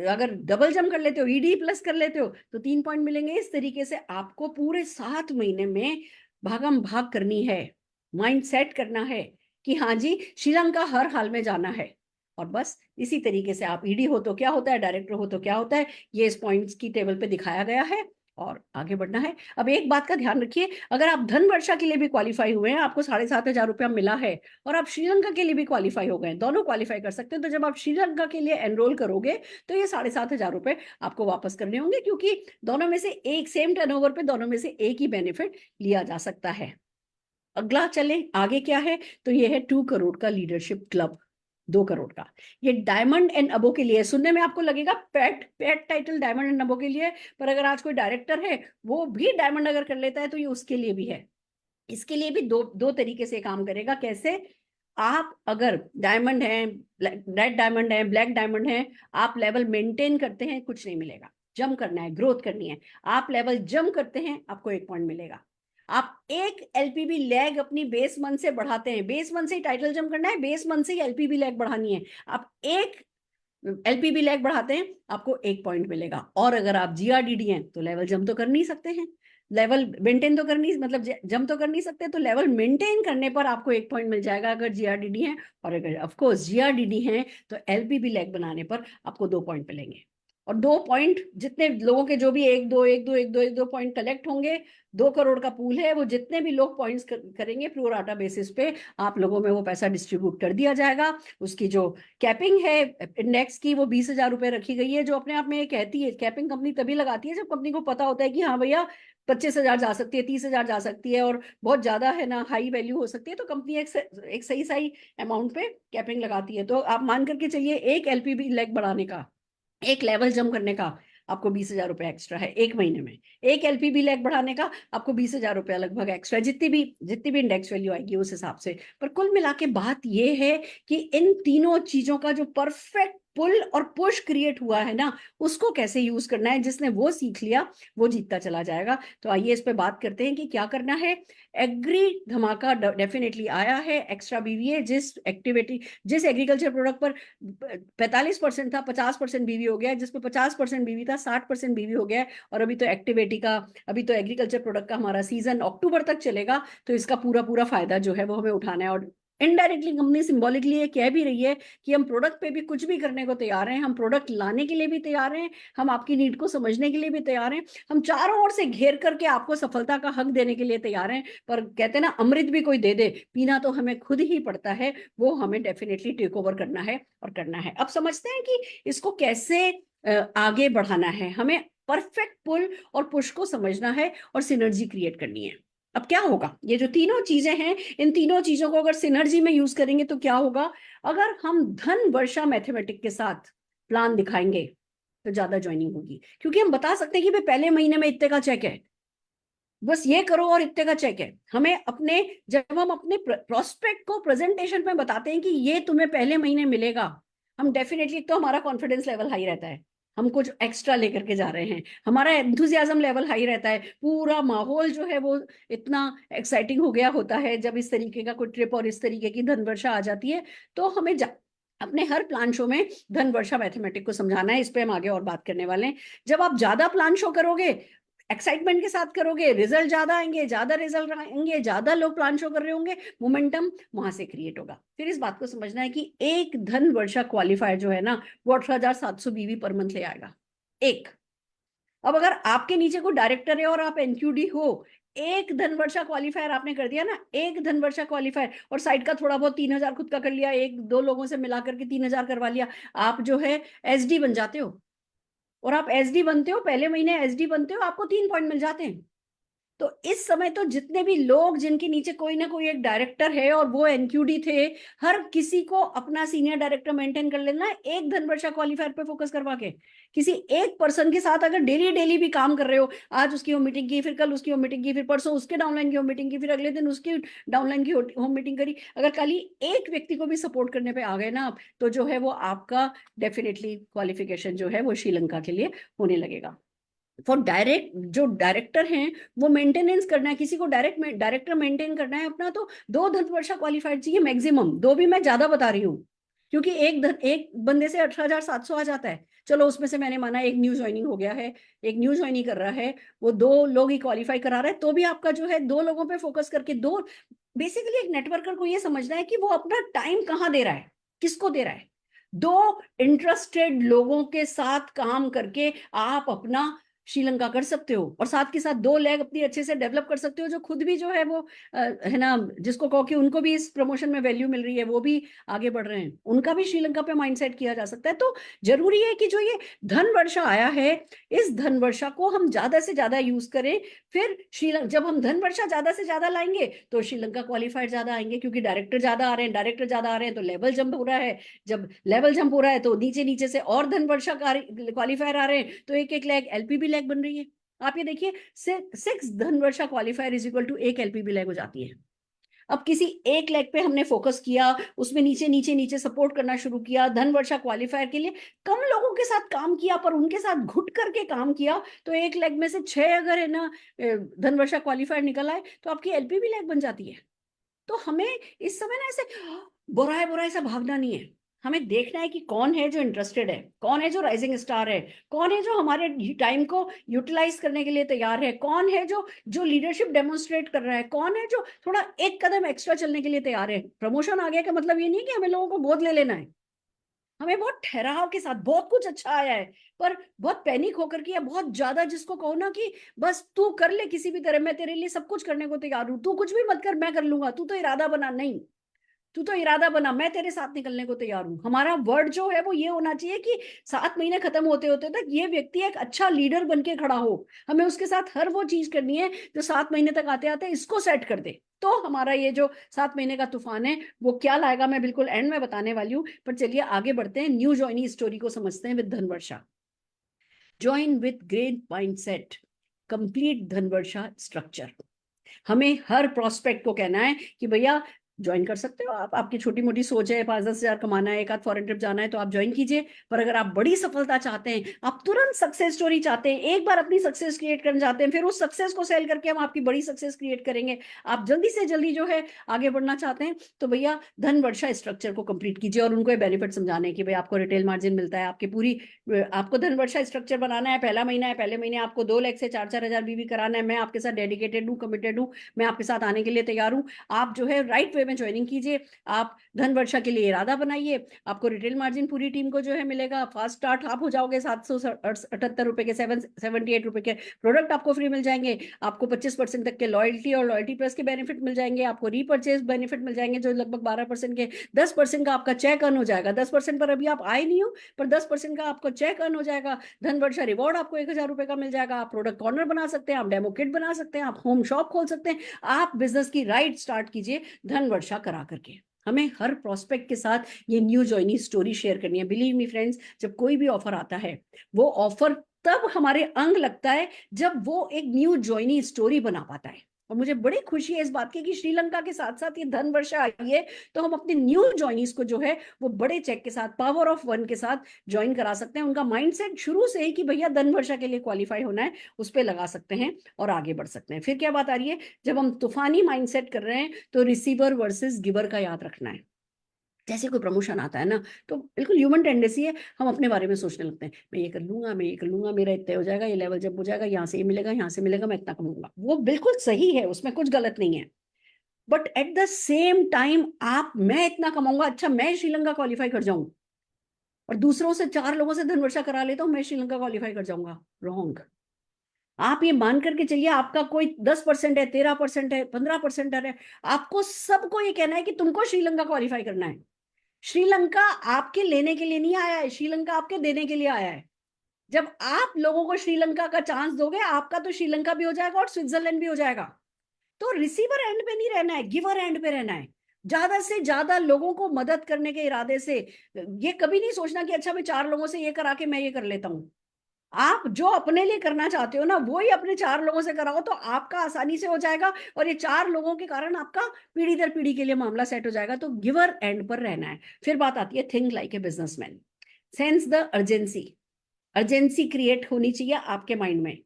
अगर डबल जम कर लेते हो, ईडी प्लस कर लेते हो तो 3 पॉइंट मिलेंगे। इस तरीके से आपको पूरे 7 महीने में भागम भाग करनी है, माइंड सेट करना है कि हाँ जी श्रीलंका हर हाल में जाना है। और बस इसी तरीके से आप ईडी हो तो क्या होता है, डायरेक्टर हो तो क्या होता है, ये इस पॉइंट्स की टेबल पे दिखाया गया है और आगे बढ़ना है। अब एक बात का ध्यान रखिए, अगर आप धन वर्षा के लिए भी क्वालिफाई हुए हैं, आपको 7,500 रुपया मिला है, और आप श्रीलंका के लिए भी क्वालिफाई हो गए, दोनों क्वालिफाई कर सकते हैं, तो जब आप श्रीलंका के लिए एनरोल करोगे तो ये 7,500 रुपए आपको वापस करने होंगे, क्योंकि दोनों में से एक, सेम टर्नओवर पे दोनों में से एक ही बेनिफिट लिया जा सकता है। अगला चले आगे क्या है, तो ये है 2 करोड़ का लीडरशिप क्लब, 2 करोड़ का। ये डायमंड एंड अबो के लिए। सुनने में आपको लगेगा पेट पेट टाइटल डायमंड एंड अबो के लिए, पर अगर आज कोई डायरेक्टर है वो भी डायमंड अगर कर लेता है तो ये उसके लिए भी है। इसके लिए भी दो दो तरीके से काम करेगा। कैसे, आप अगर डायमंड है, रेड डायमंड है, ब्लैक डायमंड है, आप लेवल मेंटेन करते हैं, कुछ नहीं मिलेगा। जम करना है, ग्रोथ करनी है, आप लेवल जम करते हैं, आपको 1 पॉइंट मिलेगा। आप एक एलपीबी लैग अपनी बेस मंथ से बढ़ाते हैं, बेस मंथ से ही टाइटल जम करना है, बेस मंथ से ही एलपीबी लैग बढ़ानी है, आप एक एलपीबी लैग बढ़ाते हैं, आपको 1 पॉइंट मिलेगा। और अगर आप जीआरडीडी हैं तो लेवल जम तो कर नहीं सकते हैं, लेवल मेंटेन तो कर नहीं, मतलब जम तो कर नहीं सकते, तो लेवल मेंटेन करने पर आपको 1 पॉइंट मिल जाएगा अगर जीआरडीडी है। और अगर ऑफकोर्स जीआरडीडी है तो एलपीबी लैग बनाने पर आपको 2 पॉइंट मिलेंगे। और 2 पॉइंट जितने लोगों के जो भी 1 2 पॉइंट कलेक्ट होंगे, 2 करोड़ का पूल है, वो जितने भी लोग पॉइंट्स करेंगे प्रो राटा बेसिस पे आप लोगों में वो पैसा डिस्ट्रीब्यूट कर दिया जाएगा। उसकी जो कैपिंग है इंडेक्स की वो 20,000 रुपए रखी गई है, जो अपने आप में ये कहती है, कैपिंग कंपनी तभी लगाती है जब कंपनी को पता होता है कि हाँ भैया 25,000 जा सकती है, 30,000 जा सकती है और बहुत ज्यादा है ना हाई वैल्यू हो सकती है, तो कंपनी एक सही सही अमाउंट पे कैपिंग लगाती है। तो आप मान करके चलिए एक एलपीबी लेग बढ़ाने का, एक लेवल जंप करने का आपको 20,000 रुपए एक्स्ट्रा है एक महीने में, एक एलपीबी लेग बढ़ाने का आपको 20,000 रुपया लगभग एक्स्ट्रा, जितनी भी इंडेक्स वैल्यू आएगी उस हिसाब से। पर कुल मिला के बात ये है कि इन तीनों चीजों का जो परफेक्ट पुल और पुश क्रिएट हुआ है ना, उसको कैसे यूज करना है, जिसने वो सीख लिया वो जीतता चला जाएगा। तो आइए इस पे बात करते हैं कि क्या करना है। एग्री धमाका डेफिनेटली आया है, एक्स्ट्रा बीवीए जिस एग्रीकल्चर प्रोडक्ट पर 45% था 50% बीवी हो गया, जिसपे 50% बीवी था 60% बीवी हो गया। और अभी तो एग्रीकल्चर प्रोडक्ट का हमारा सीजन अक्टूबर तक चलेगा, तो इसका पूरा पूरा फायदा जो है वो हमें उठाना है। और इनडायरेक्टली कंपनी सिंबॉलिकली ये कह भी रही है कि हम प्रोडक्ट पे भी कुछ भी करने को तैयार हैं, हम प्रोडक्ट लाने के लिए भी तैयार हैं, हम आपकी नीड को समझने के लिए भी तैयार हैं, हम चारों ओर से घेर करके आपको सफलता का हक देने के लिए तैयार हैं। पर कहते हैं ना, अमृत भी कोई दे दे, पीना तो हमें खुद ही पड़ता है, वो हमें डेफिनेटली टेक ओवर करना है और करना है। अब समझते हैं कि इसको कैसे आगे बढ़ाना है। हमें परफेक्ट पुल और पुश को समझना है और सिनर्जी क्रिएट करनी है। अब क्या होगा, ये जो तीनों चीजें हैं, इन तीनों चीजों को अगर सिनर्जी में यूज करेंगे तो क्या होगा, अगर हम धन वर्षा मैथमेटिक के साथ प्लान दिखाएंगे तो ज्यादा ज्वाइनिंग होगी, क्योंकि हम बता सकते हैं कि भाई पहले महीने में इतने का चेक है, बस ये करो और इतने का चेक है। जब हम अपने प्रोस्पेक्ट को प्रेजेंटेशन में बताते हैं कि ये तुम्हें पहले महीने मिलेगा, हम डेफिनेटली, तो हमारा कॉन्फिडेंस लेवल हाई रहता है, हम कुछ एक्स्ट्रा लेकर के जा रहे हैं, हमारा एंथुजियाज्म लेवल हाई रहता है, पूरा माहौल जो है वो इतना एक्साइटिंग हो गया होता है जब इस तरीके का कोई ट्रिप और इस तरीके की धन वर्षा आ जाती है। तो हमें अपने हर प्लान शो में धन वर्षा मैथमेटिक को समझाना है। इस पे हम आगे और बात करने वाले हैं। जब आप ज्यादा प्लान शो करोगे, एक्साइटमेंट के साथ करोगे, रिजल्ट ज्यादा आएंगे, ज्यादा लोग प्लान शो कर रहे होंगे, मोमेंटम वहां से क्रिएट होगा। फिर इस बात को समझना है कि एक धन वर्षा क्वालिफायर जो है ना, वो 18,700 बीवी पर मंथ ले आएगा एक। अब अगर आपके नीचे कोई डायरेक्टर है और आप एनक्यूडी हो, एक धन वर्षा क्वालिफायर आपने कर दिया ना, एक धन वर्षा क्वालिफायर, और साइड का थोड़ा बहुत 3,000 खुद का कर लिया, एक दो लोगों से मिलाकर के 3,000 करवा लिया, आप जो है एसडी बन जाते हो। और आप एसडी बनते हो, पहले महीने एसडी बनते हो, आपको 3 पॉइंट मिल जाते हैं। तो इस समय तो जितने भी लोग जिनके नीचे कोई ना कोई एक डायरेक्टर है और वो एनक्यूडी थे, हर किसी को अपना सीनियर डायरेक्टर मेंटेन कर लेना है, एक धन वर्षा क्वालिफायर पे फोकस करवा के। किसी एक पर्सन के साथ अगर डेली डेली भी काम कर रहे हो, आज उसकी होम मीटिंग की, फिर कल उसकी होम मीटिंग की, फिर परसों उसके डाउनलाइन की होम मीटिंग की, फिर अगले दिन उसकी डाउनलाइन की होम मीटिंग करी, अगर कल ही एक व्यक्ति को भी सपोर्ट करने पे आ गए ना आप, तो जो है वो आपका डेफिनेटली क्वालिफिकेशन जो है वो श्रीलंका के लिए होने लगेगा। फॉर जो डायरेक्टर हैं, वो मेंटेनेंस करना है, किसी को डायरेक्टर मेंटेन करना है अपना, तो 2 धन वर्षा क्वालिफाइड चाहिए मैक्सिमम, दो भी मैं ज्यादा बता रही हूँ, क्योंकि एक बंदे से 18,700 आ जाता है। चलो उसमें से मैंने माना एक न्यू ज्वाइनिंग हो गया है, एक न्यू ज्वाइनिंग कर रहा है, वो 2 लोग ही क्वालिफाई करा रहा है, तो भी आपका जो है 2 लोगों पे फोकस करके दो। बेसिकली एक नेटवर्कर को ये समझना है कि वो अपना टाइम कहाँ दे रहा है, किसको दे रहा है। 2 इंटरेस्टेड लोगों के साथ काम करके आप अपना श्रीलंका कर सकते हो, और साथ के साथ 2 लेग अपनी अच्छे से डेवलप कर सकते हो, जो खुद भी जो है वो है ना, जिसको कहो कि उनको भी इस प्रमोशन में वैल्यू मिल रही है, वो भी आगे बढ़ रहे हैं, उनका भी श्रीलंका पे माइंडसेट किया जा सकता है। तो जरूरी है कि जो ये धन वर्षा आया है, इस धन वर्षा को हम ज्यादा से ज्यादा यूज करें। फिर श्रीलंका, जब हम धन वर्षा ज्यादा से ज्यादा लाएंगे तो श्रीलंका क्वालिफाइड ज्यादा आएंगे, क्योंकि डायरेक्टर ज्यादा आ रहे हैं, तो लेवल जंप हो रहा है, जब लेवल जंप हो रहा है तो नीचे नीचे से और धन वर्षा क्वालिफायर आ रहे हैं, तो एक एक लैग एलपीबी लैग बन रही है। आप ये देखिए, 6 धन वर्षा क्वालिफायर इज इक्वल टू एक एलपीबी लैग हो जाती है। अब किसी एक लेग पे हमने फोकस किया, उसमें नीचे नीचे नीचे सपोर्ट करना शुरू किया, धन वर्षा क्वालिफायर के लिए कम लोगों के साथ काम किया, पर उनके साथ घुट करके काम किया, तो एक लेग में से 6 अगर है ना धन वर्षा क्वालिफायर निकल आए, तो आपकी एलपीबी लैग बन जाती है। तो हमें इस समय ना ऐसे बुराए बुराए सा भागना नहीं है, हमें देखना है कि कौन है जो इंटरेस्टेड है, कौन है जो राइजिंग स्टार है, कौन है जो हमारे टाइम को यूटिलाइज करने के लिए तैयार है, कौन है जो जो लीडरशिप डेमोन्स्ट्रेट कर रहा है, कौन है जो थोड़ा एक कदम एक्स्ट्रा चलने के लिए तैयार है। प्रमोशन आ गया का मतलब ये नहीं कि हमें लोगों को गोद ले लेना है, हमें बहुत ठहराव के साथ बहुत कुछ अच्छा आया है, पर बहुत पैनिक होकर के या बहुत ज्यादा जिसको कहो ना कि बस तू कर ले किसी भी तरह, मैं तेरे लिए सब कुछ करने को तैयार हूं, तू कुछ भी मत कर, मैं कर लूंगा, तू तो इरादा बना, नहीं, तू तो इरादा बना, मैं तेरे साथ निकलने को तैयार हूं। हमारा वर्ड जो है वो ये होना चाहिए कि 7 महीने खत्म होते होते तक ये व्यक्ति एक अच्छा लीडर बन के खड़ा हो, हमें उसके साथ हर वो चीज करनी है जो 7 महीने तक आते आते इसको सेट कर दे। तो हमारा ये जो 7 महीने का तूफान है वो क्या लाएगा, मैं बिल्कुल एंड में बताने वाली हूँ, पर चलिए आगे बढ़ते हैं, न्यू जॉइनी स्टोरी को समझते हैं with Dhanvarsha. Join with great mindset, complete Dhanvarsha structure. हमें हर प्रोस्पेक्ट को कहना है कि भैया ज्वाइन कर सकते हो आप, आपकी छोटी मोटी सोच है 5-10 हजार कमाना है, एक आध फॉरेन ट्रिप जाना है तो आप ज्वाइन कीजिए, पर अगर आप बड़ी सफलता चाहते हैं, आप तुरंत सक्सेस स्टोरी चाहते हैं, एक बार अपनी सक्सेस क्रिएट करना चाहते हैं, फिर उस सक्सेस को सेल करके हम आपकी बड़ी सक्सेस क्रिएट करेंगे, आप जल्दी से जल्दी जो है आगे बढ़ना चाहते हैं, तो भैया धन वर्षा स्ट्रक्चर को कंप्लीट कीजिए। और उनको बेनिफिट समझाने कि भाई आपको रिटेल मार्जिन मिलता है, आपकी पूरी, आपको धन वर्षा स्ट्रक्चर बनाना है, पहला महीना है, पहले महीने आपको 2 लाख से 4-4 हजार बीवी कराना है, मैं आपके साथ डेडिकेटेड हूँ, कमिटेड हूँ, मैं आपके साथ आने के लिए तैयार हूँ, आप जो है राइट वे में ज्वाइनिंग कीजिए, आप धन वर्षा के लिए इरादा बनाइए, आपको रिटेल मार्जिन पूरी टीम को जो है मिलेगा, फास्ट स्टार्ट आप हो जाओगे, 778 रुपए के 778 रुपए के प्रोडक्ट आपको फ्री मिल जाएंगे, आपको 25% तक के लॉयल्टी और लॉयल्टी प्लस के बेनिफिट मिल जाएंगे, आपको रीपर्चेज बेनिफिट मिल जाएंगे जो लगभग 12% के, 10% का आपका चेक अर्न हो जाएगा, 10% पर अभी आप आए नहीं हो, पर 10% का आपको चेक अर्न हो जाएगा, धन वर्षा रिवॉर्ड आपको 1,000 रुपए का मिल जाएगा, आप प्रोडक्ट कॉर्नर बना सकते हैं, आप डेमो किट बना सकते हैं, आप होम शॉप खोल सकते हैं, आप बिजनेस की राइट स्टार्ट कीजिए धन वर्षा करा करके। हमें हर प्रोस्पेक्ट के साथ ये न्यू जॉइनी स्टोरी शेयर करनी है। बिलीव मी फ्रेंड्स, जब कोई भी ऑफर आता है, वो ऑफर तब हमारे अंग लगता है जब वो एक न्यू जॉइनी स्टोरी बना पाता है। और मुझे बड़ी खुशी है इस बात की कि श्रीलंका के साथ साथ ये धन वर्षा आई है, तो हम अपने न्यू जॉइनीज को जो है वो बड़े चेक के साथ, पावर ऑफ वन के साथ ज्वाइन करा सकते हैं। उनका माइंडसेट शुरू से ही कि भैया धन वर्षा के लिए क्वालिफाई होना है, उस पर लगा सकते हैं और आगे बढ़ सकते हैं। फिर क्या बात आ रही है, जब हम तूफानी माइंडसेट कर रहे हैं तो रिसीवर वर्सेस गिवर का याद रखना है। जैसे कोई प्रमोशन आता है ना, तो बिल्कुल ह्यूमन टेंडेंसी है, हम अपने बारे में सोचने लगते हैं, मैं ये कर लूंगा, मैं ये कर लूंगा, मेरा इतना हो जाएगा, ये लेवल जब हो जाएगा, यहाँ से ये मिलेगा, यहाँ से मिलेगा, मैं इतना कमाऊंगा। वो बिल्कुल सही है, उसमें कुछ गलत नहीं है, but at the same time आप, मैं इतना कमाऊंगा, अच्छा मैं श्रीलंका क्वालिफाई कर जाऊं और दूसरों से 4 लोगों से धनवर्षा करा लेता हूं, मैं श्रीलंका क्वालिफाई कर जाऊंगा, रॉन्ग। आप ये मान करके चलिए आपका कोई 10% है, 13% है, 15% है, आपको सबको ये कहना है कि तुमको श्रीलंका क्वालिफाई करना है। श्रीलंका आपके लेने के लिए नहीं आया है, श्रीलंका आपके देने के लिए आया है। जब आप लोगों को श्रीलंका का चांस दोगे, आपका तो श्रीलंका भी हो जाएगा और स्विट्जरलैंड भी हो जाएगा। तो रिसीवर एंड पे नहीं रहना है, गिवर एंड पे रहना है, ज्यादा से ज्यादा लोगों को मदद करने के इरादे से। ये कभी नहीं सोचना कि अच्छा मैं 4 लोगों से ये करा के मैं ये कर लेता हूं। आप जो अपने लिए करना चाहते हो ना, वो ही अपने 4 लोगों से कराओ, तो आपका आसानी से हो जाएगा, और ये 4 लोगों के कारण आपका पीढ़ी दर पीढ़ी के लिए मामला सेट हो जाएगा। तो गिवर एंड पर रहना है। फिर बात आती है think like a businessman, sense the urgency. Urgency create होनी चाहिए आपके माइंड में।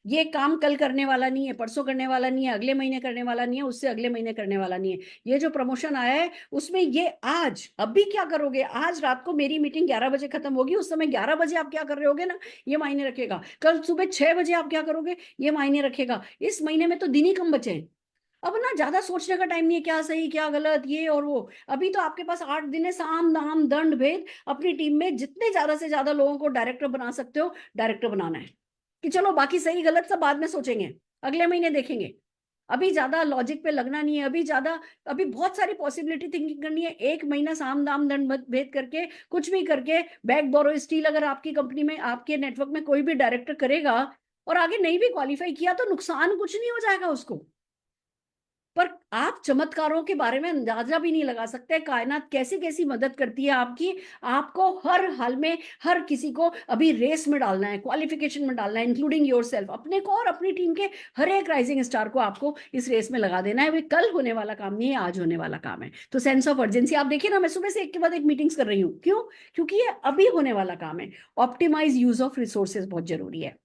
ये काम कल करने वाला नहीं है, परसों करने वाला नहीं है, अगले महीने करने वाला नहीं है, उससे अगले महीने करने वाला नहीं है। ये जो प्रमोशन आया है उसमें ये आज अभी क्या करोगे, आज रात को मेरी मीटिंग 11 बजे खत्म होगी, उस समय 11 बजे आप क्या कर रहे होगे ना, ये मायने रखेगा। कल सुबह 6 बजे आप क्या करोगे, ये मायने रखेगा। इस महीने में तो दिन ही कम बचे हैं। अब ना ज्यादा सोचने का टाइम नहीं है, क्या सही क्या गलत ये और वो। अभी तो आपके पास 8 दिन है, साम दाम दंड भेद, अपनी टीम में जितने ज्यादा से ज्यादा लोगों को डायरेक्टर बना सकते हो डायरेक्टर बनाना है। कि चलो बाकी सही गलत सब बाद में सोचेंगे, अगले महीने देखेंगे। अभी ज्यादा लॉजिक पे लगना नहीं है, अभी ज्यादा, अभी बहुत सारी पॉसिबिलिटी थिंकिंग करनी है। एक महीना साम दाम दंड भेद करके कुछ भी करके, बैक बोरो स्टील, अगर आपकी कंपनी में आपके नेटवर्क में कोई भी डायरेक्टर करेगा और आगे नहीं भी क्वालिफाई किया तो नुकसान कुछ नहीं हो जाएगा उसको। पर आप चमत्कारों के बारे में अंदाजा भी नहीं लगा सकते, कायनात कैसी कैसी मदद करती है आपकी। आपको हर हाल में हर किसी को अभी रेस में डालना है, क्वालिफिकेशन में डालना है, इंक्लूडिंग योरसेल्फ। अपने को और अपनी टीम के हर एक राइजिंग स्टार को आपको इस रेस में लगा देना है। वे कल होने वाला काम नहीं है, आज होने वाला काम है। तो सेंस ऑफ अर्जेंसी आप देखिए ना, मैं सुबह से एक के बाद एक मीटिंग्स कर रही हूँ, क्यों? क्योंकि ये अभी होने वाला काम है। ऑप्टिमाइज यूज ऑफ रिसोर्सेज बहुत जरूरी है।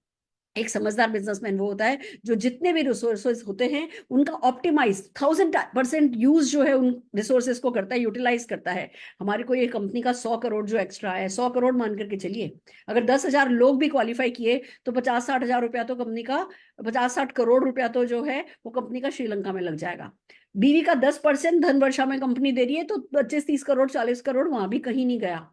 एक समझदार बिजनेसमैन वो होता है जो जितने भी रिसोर्सेज होते हैं उनका ऑप्टिमाइज 1000% यूज जो है उन रिसोर्सेज को करता है, यूटिलाइज करता है। हमारे को ये कंपनी का 100 करोड़ जो एक्स्ट्रा है, 100 करोड़ मान करके चलिए, अगर 10,000 लोग भी क्वालिफाई किए तो 50-60 हजार रुपया तो कंपनी का, 50-60 करोड़ रुपया तो जो है वो कंपनी का श्रीलंका में लग जाएगा। बीवी का 10% धन वर्षा में कंपनी दे रही है, तो 25-30 करोड़ 40 करोड़ वहां भी कहीं नहीं गया।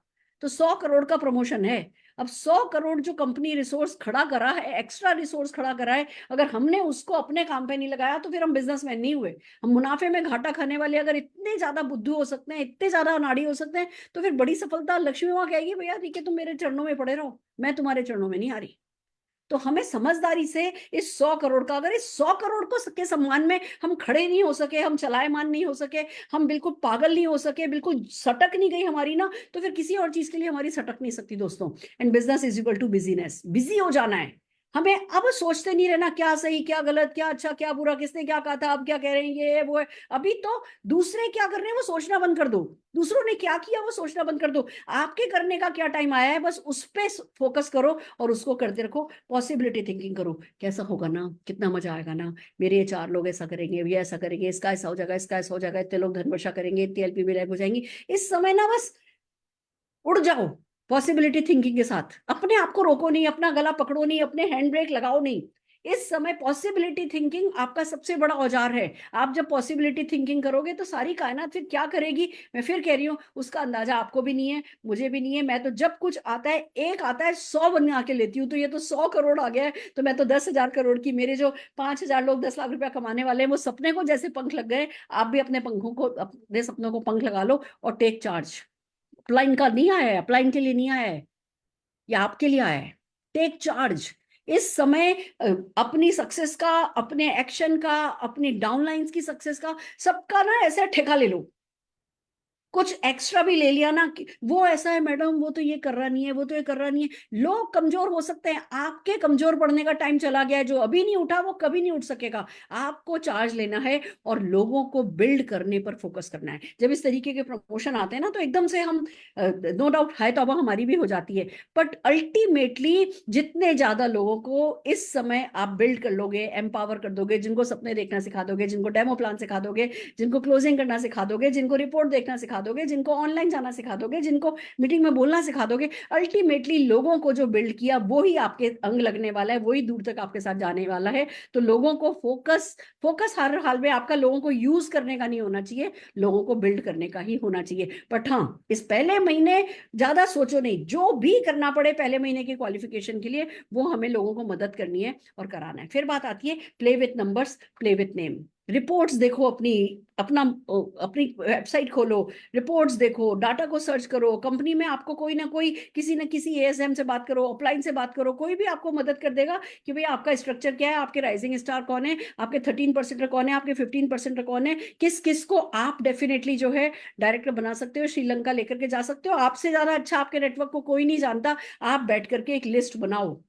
तो 100 करोड़ का प्रमोशन है। अब 100 करोड़ जो कंपनी रिसोर्स खड़ा करा है, एक्स्ट्रा रिसोर्स खड़ा करा है, अगर हमने उसको अपने काम पे नहीं लगाया तो फिर हम बिजनेसमैन नहीं हुए। हम मुनाफे में घाटा खाने वाले अगर इतने ज्यादा बुद्धू हो सकते हैं, इतने ज्यादा अनाड़ी हो सकते हैं, तो फिर बड़ी सफलता लक्ष्मी माँ कहेगी भैया ठीक है तुम मेरे चरणों में पड़े रहो, मैं तुम्हारे चरणों में नहीं आ रही। तो हमें समझदारी से इस 100 करोड़ का, अगर इस 100 करोड़ को के सम्मान में हम खड़े नहीं हो सके, हम चलायमान नहीं हो सके, हम बिल्कुल पागल नहीं हो सके, बिल्कुल सटक नहीं गई हमारी ना, तो फिर किसी और चीज के लिए हमारी सटक नहीं सकती दोस्तों। And business is equal to busyness, busy हो जाना है हमें। अब सोचते नहीं रहना क्या सही क्या गलत, क्या अच्छा क्या बुरा, किसने क्या कहा था, अब क्या कह रहे हैं, ये वो है। अभी तो दूसरे क्या कर रहे हैं वो सोचना बंद कर दो, दूसरों ने क्या किया वो सोचना बंद कर दो। आपके करने का क्या टाइम आया है, बस उस पर फोकस करो और उसको करते रखो। पॉसिबिलिटी थिंकिंग करो, कैसा होगा ना, कितना मजा आएगा ना, मेरे ये 4 लोग ऐसा करेंगे, ये ऐसा करेंगे, इसका ऐसा हो जाएगा, इसका ऐसा हो जाएगा, इतने लोग धन वर्षा करेंगे, इतनी एलपी में हो जाएंगी। इस समय ना बस उड़ जाओ पॉसिबिलिटी थिंकिंग के साथ, अपने आप को रोको नहीं, अपना गला पकड़ो नहीं, अपने हैंड ब्रेक लगाओ नहीं। इस समय पॉसिबिलिटी थिंकिंग आपका सबसे बड़ा औजार है। आप जब पॉसिबिलिटी थिंकिंग करोगे तो सारी कायनात फिर क्या करेगी, मैं फिर कह रही हूँ, उसका अंदाजा आपको भी नहीं है, मुझे भी नहीं है। मैं तो जब कुछ आता है, एक आता है 100 बना के लेती हूँ, तो ये तो 100 करोड़ आ गया है, तो मैं तो 10,000 करोड़ की, मेरे जो 5,000 लोग 10 लाख रुपया कमाने वाले हैं वो सपने को जैसे पंख लग गए, आप भी अपने पंखों को, अपने सपनों को पंख लगा लो और टेक चार्ज। अपलाइन का नहीं आया है, अपलाइन के लिए नहीं आया है, ये आपके लिए आया है। टेक चार्ज इस समय। अपनी सक्सेस का, अपने एक्शन का, अपनी डाउनलाइंस की सक्सेस का, सबका ना ऐसा ठेका ले लो। कुछ एक्स्ट्रा भी ले लिया ना कि वो ऐसा है मैडम, वो तो ये कर रहा नहीं है, वो तो ये कर रहा नहीं है। लोग कमजोर हो सकते हैं, आपके कमजोर पड़ने का टाइम चला गया है। जो अभी नहीं उठा वो कभी नहीं उठ सकेगा। आपको चार्ज लेना है और लोगों को बिल्ड करने पर फोकस करना है। जब इस तरीके के प्रमोशन आते हैं ना तो एकदम से हम, नो डाउट हाय तौबा हमारी भी हो जाती है, बट अल्टीमेटली जितने ज्यादा लोगों को इस समय आप बिल्ड कर लोगे, एम्पावर कर दोगे, जिनको सपने देखना सिखा दोगे, जिनको डेमो प्लान सिखा दोगे, जिनको क्लोजिंग करना सिखा दोगे, जिनको रिपोर्ट देखना सिखा दोगे, जिनको ऑनलाइन जाना सिखा दोगे, जिनको मीटिंग में बोलना सिखा दोगे, अल्टीमेटली लोगों को जो बिल्ड किया वो ही आपके अंग लगने वाला है, वही दूर तक आपके साथ जाने वाला है। तो लोगों को फोकस, फोकस हर हाल में आपका लोगों को यूज करने का नहीं होना चाहिए, लोगों को बिल्ड करने का ही होना चाहिए। बट हाँ, इस पहले महीने ज्यादा सोचो नहीं, जो भी करना पड़े पहले महीने की क्वालिफिकेशन के लिए वो हमें लोगों को मदद करनी है और कराना है। फिर बात आती है play with numbers, play with name. Reports देखो, अपनी अपना अपनी वेबसाइट खोलो, रिपोर्ट्स देखो, डाटा को सर्च करो, कंपनी में आपको कोई ना कोई, किसी ना किसी एएसएम से बात करो, अपलाइन से बात करो, कोई भी आपको मदद कर देगा कि भैया आपका स्ट्रक्चर क्या है, आपके राइजिंग स्टार कौन है, आपके 13% कौन है, आपके 15% कौन है, किस किस को आप डेफिनेटली जो है डायरेक्टर बना सकते हो, श्रीलंका लेकर के जा सकते हो। आपसे ज्यादा अच्छा आपके नेटवर्क को कोई नहीं जानता। आप बैठ करके एक लिस्ट बनाओ।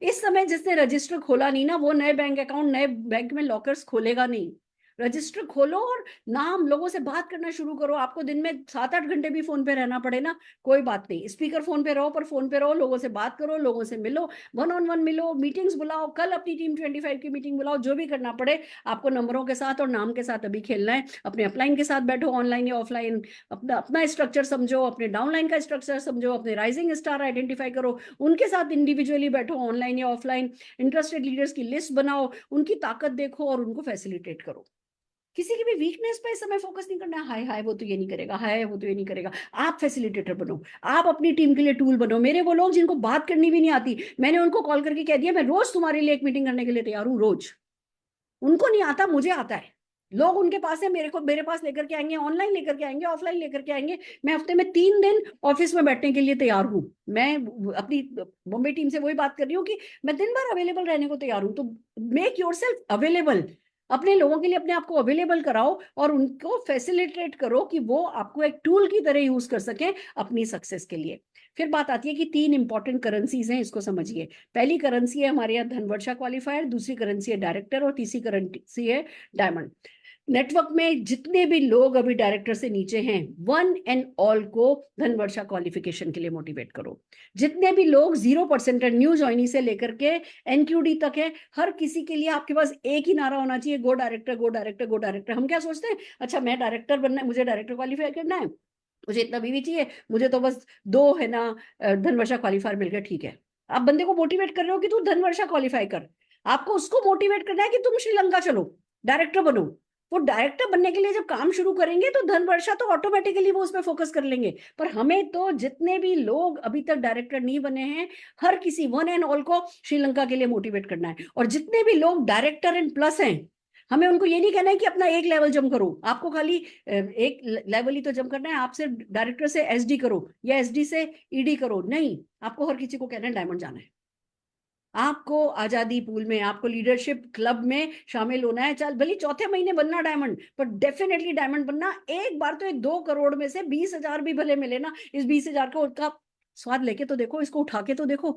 इस समय जिसने रजिस्टर खोला नहीं ना, वो नए बैंक अकाउंट, नए बैंक में लॉकर्स खोलेगा नहीं। रजिस्टर खोलो और नाम, लोगों से बात करना शुरू करो। आपको दिन में 7-8 घंटे भी फोन पे रहना पड़े ना, कोई बात नहीं, स्पीकर फोन पे रहो, पर फोन पे रहो, लोगों से बात करो, लोगों से मिलो, वन ऑन वन मिलो, मीटिंग्स बुलाओ, कल अपनी टीम 25 की मीटिंग बुलाओ, जो भी करना पड़े। आपको नंबरों के साथ और नाम के साथ अभी खेलना है। अपने अपलाइन के साथ बैठो, ऑनलाइन या ऑफलाइन, अपना अपना स्ट्रक्चर समझो, अपने डाउनलाइन का स्ट्रक्चर समझो, अपने राइजिंग स्टार आइडेंटिफाई करो, उनके साथ इंडिविजुअली बैठो, ऑनलाइन या ऑफलाइन, इंटरेस्टेड लीडर्स की लिस्ट बनाओ, उनकी ताकत देखो और उनको फैसिलिटेट करो। किसी की भी वीकनेस पे इस समय फोकस नहीं करना है, हाय हाय वो तो ये नहीं करेगा, हाय वो तो ये नहीं करेगा। आप फैसिलिटेटर बनो, आप अपनी टीम के लिए टूल बनो। मेरे वो लोग जिनको बात करनी भी नहीं आती, मैंने उनको कॉल करके कह दिया मैं रोज तुम्हारे लिए एक मीटिंग करने के लिए तैयार हूँ, रोज। उनको नहीं आता, मुझे आता है। लोग उनके पास है, मेरे को मेरे पास लेकर के आएंगे, ऑनलाइन लेकर के आएंगे, ऑफलाइन लेकर के आएंगे। मैं हफ्ते में 3 दिन ऑफिस में बैठने के लिए तैयार हूँ। मैं अपनी बॉम्बे टीम से वही बात कर रही हूँ कि मैं दिन भर अवेलेबल रहने को तैयार हूँ। तो मेक योर सेल्फ अवेलेबल, अपने लोगों के लिए अपने आप को अवेलेबल कराओ और उनको फैसिलिटेट करो कि वो आपको एक टूल की तरह यूज कर सके अपनी सक्सेस के लिए। फिर बात आती है कि 3 इंपॉर्टेंट करेंसीज हैं, इसको समझिए। पहली करेंसी है हमारे यहाँ धनवर्षा क्वालिफायर, दूसरी करेंसी है डायरेक्टर और तीसरी करेंसी है डायमंड। नेटवर्क में जितने भी लोग अभी डायरेक्टर से नीचे हैं, वन एंड ऑल को धनवर्षा क्वालिफिकेशन के लिए मोटिवेट करो। जितने भी लोग 0% है, न्यू ज्वाइनी से लेकर के एनक्यूडी तक है, हर किसी के लिए आपके पास एक ही नारा होना चाहिए, गो डायरेक्टर, गो डायरेक्टर, गो डायरेक्टर। हम क्या सोचते हैं, अच्छा मैं डायरेक्टर बनना है, मुझे डायरेक्टर क्वालिफाई करना है, मुझे इतना बीवी चाहिए, मुझे तो बस 2 है ना धनवर्षा क्वालिफायर मिल गया, ठीक है। आप बंदे को मोटिवेट कर रहे हो कि तू धनवर्षा क्वालिफाई कर, आपको उसको मोटिवेट करना है कि तुम श्रीलंका चलो, डायरेक्टर बनो। वो डायरेक्टर बनने के लिए जब काम शुरू करेंगे तो धन वर्षा तो ऑटोमेटिकली वो उस पर फोकस कर लेंगे। पर हमें तो जितने भी लोग अभी तक डायरेक्टर नहीं बने हैं, हर किसी वन एंड ऑल को श्रीलंका के लिए मोटिवेट करना है। और जितने भी लोग डायरेक्टर एंड प्लस हैं, हमें उनको ये नहीं कहना है कि अपना एक लेवल जम करो, आपको खाली एक लेवल ही तो जम करना है, आपसे डायरेक्टर से एसडी करो या एसडी से ईडी करो, नहीं, आपको हर किसी को कहना है डायमंड जाना है। आपको आजादी पूल में, आपको लीडरशिप क्लब में शामिल होना है, चल भले चौथे महीने बनना डायमंड, पर डेफिनेटली डायमंड बनना। एक बार तो 2 करोड़ में से 20,000 भी भले मिले ना, इस 20,000 का स्वाद लेके तो देखो, इसको उठा के तो देखो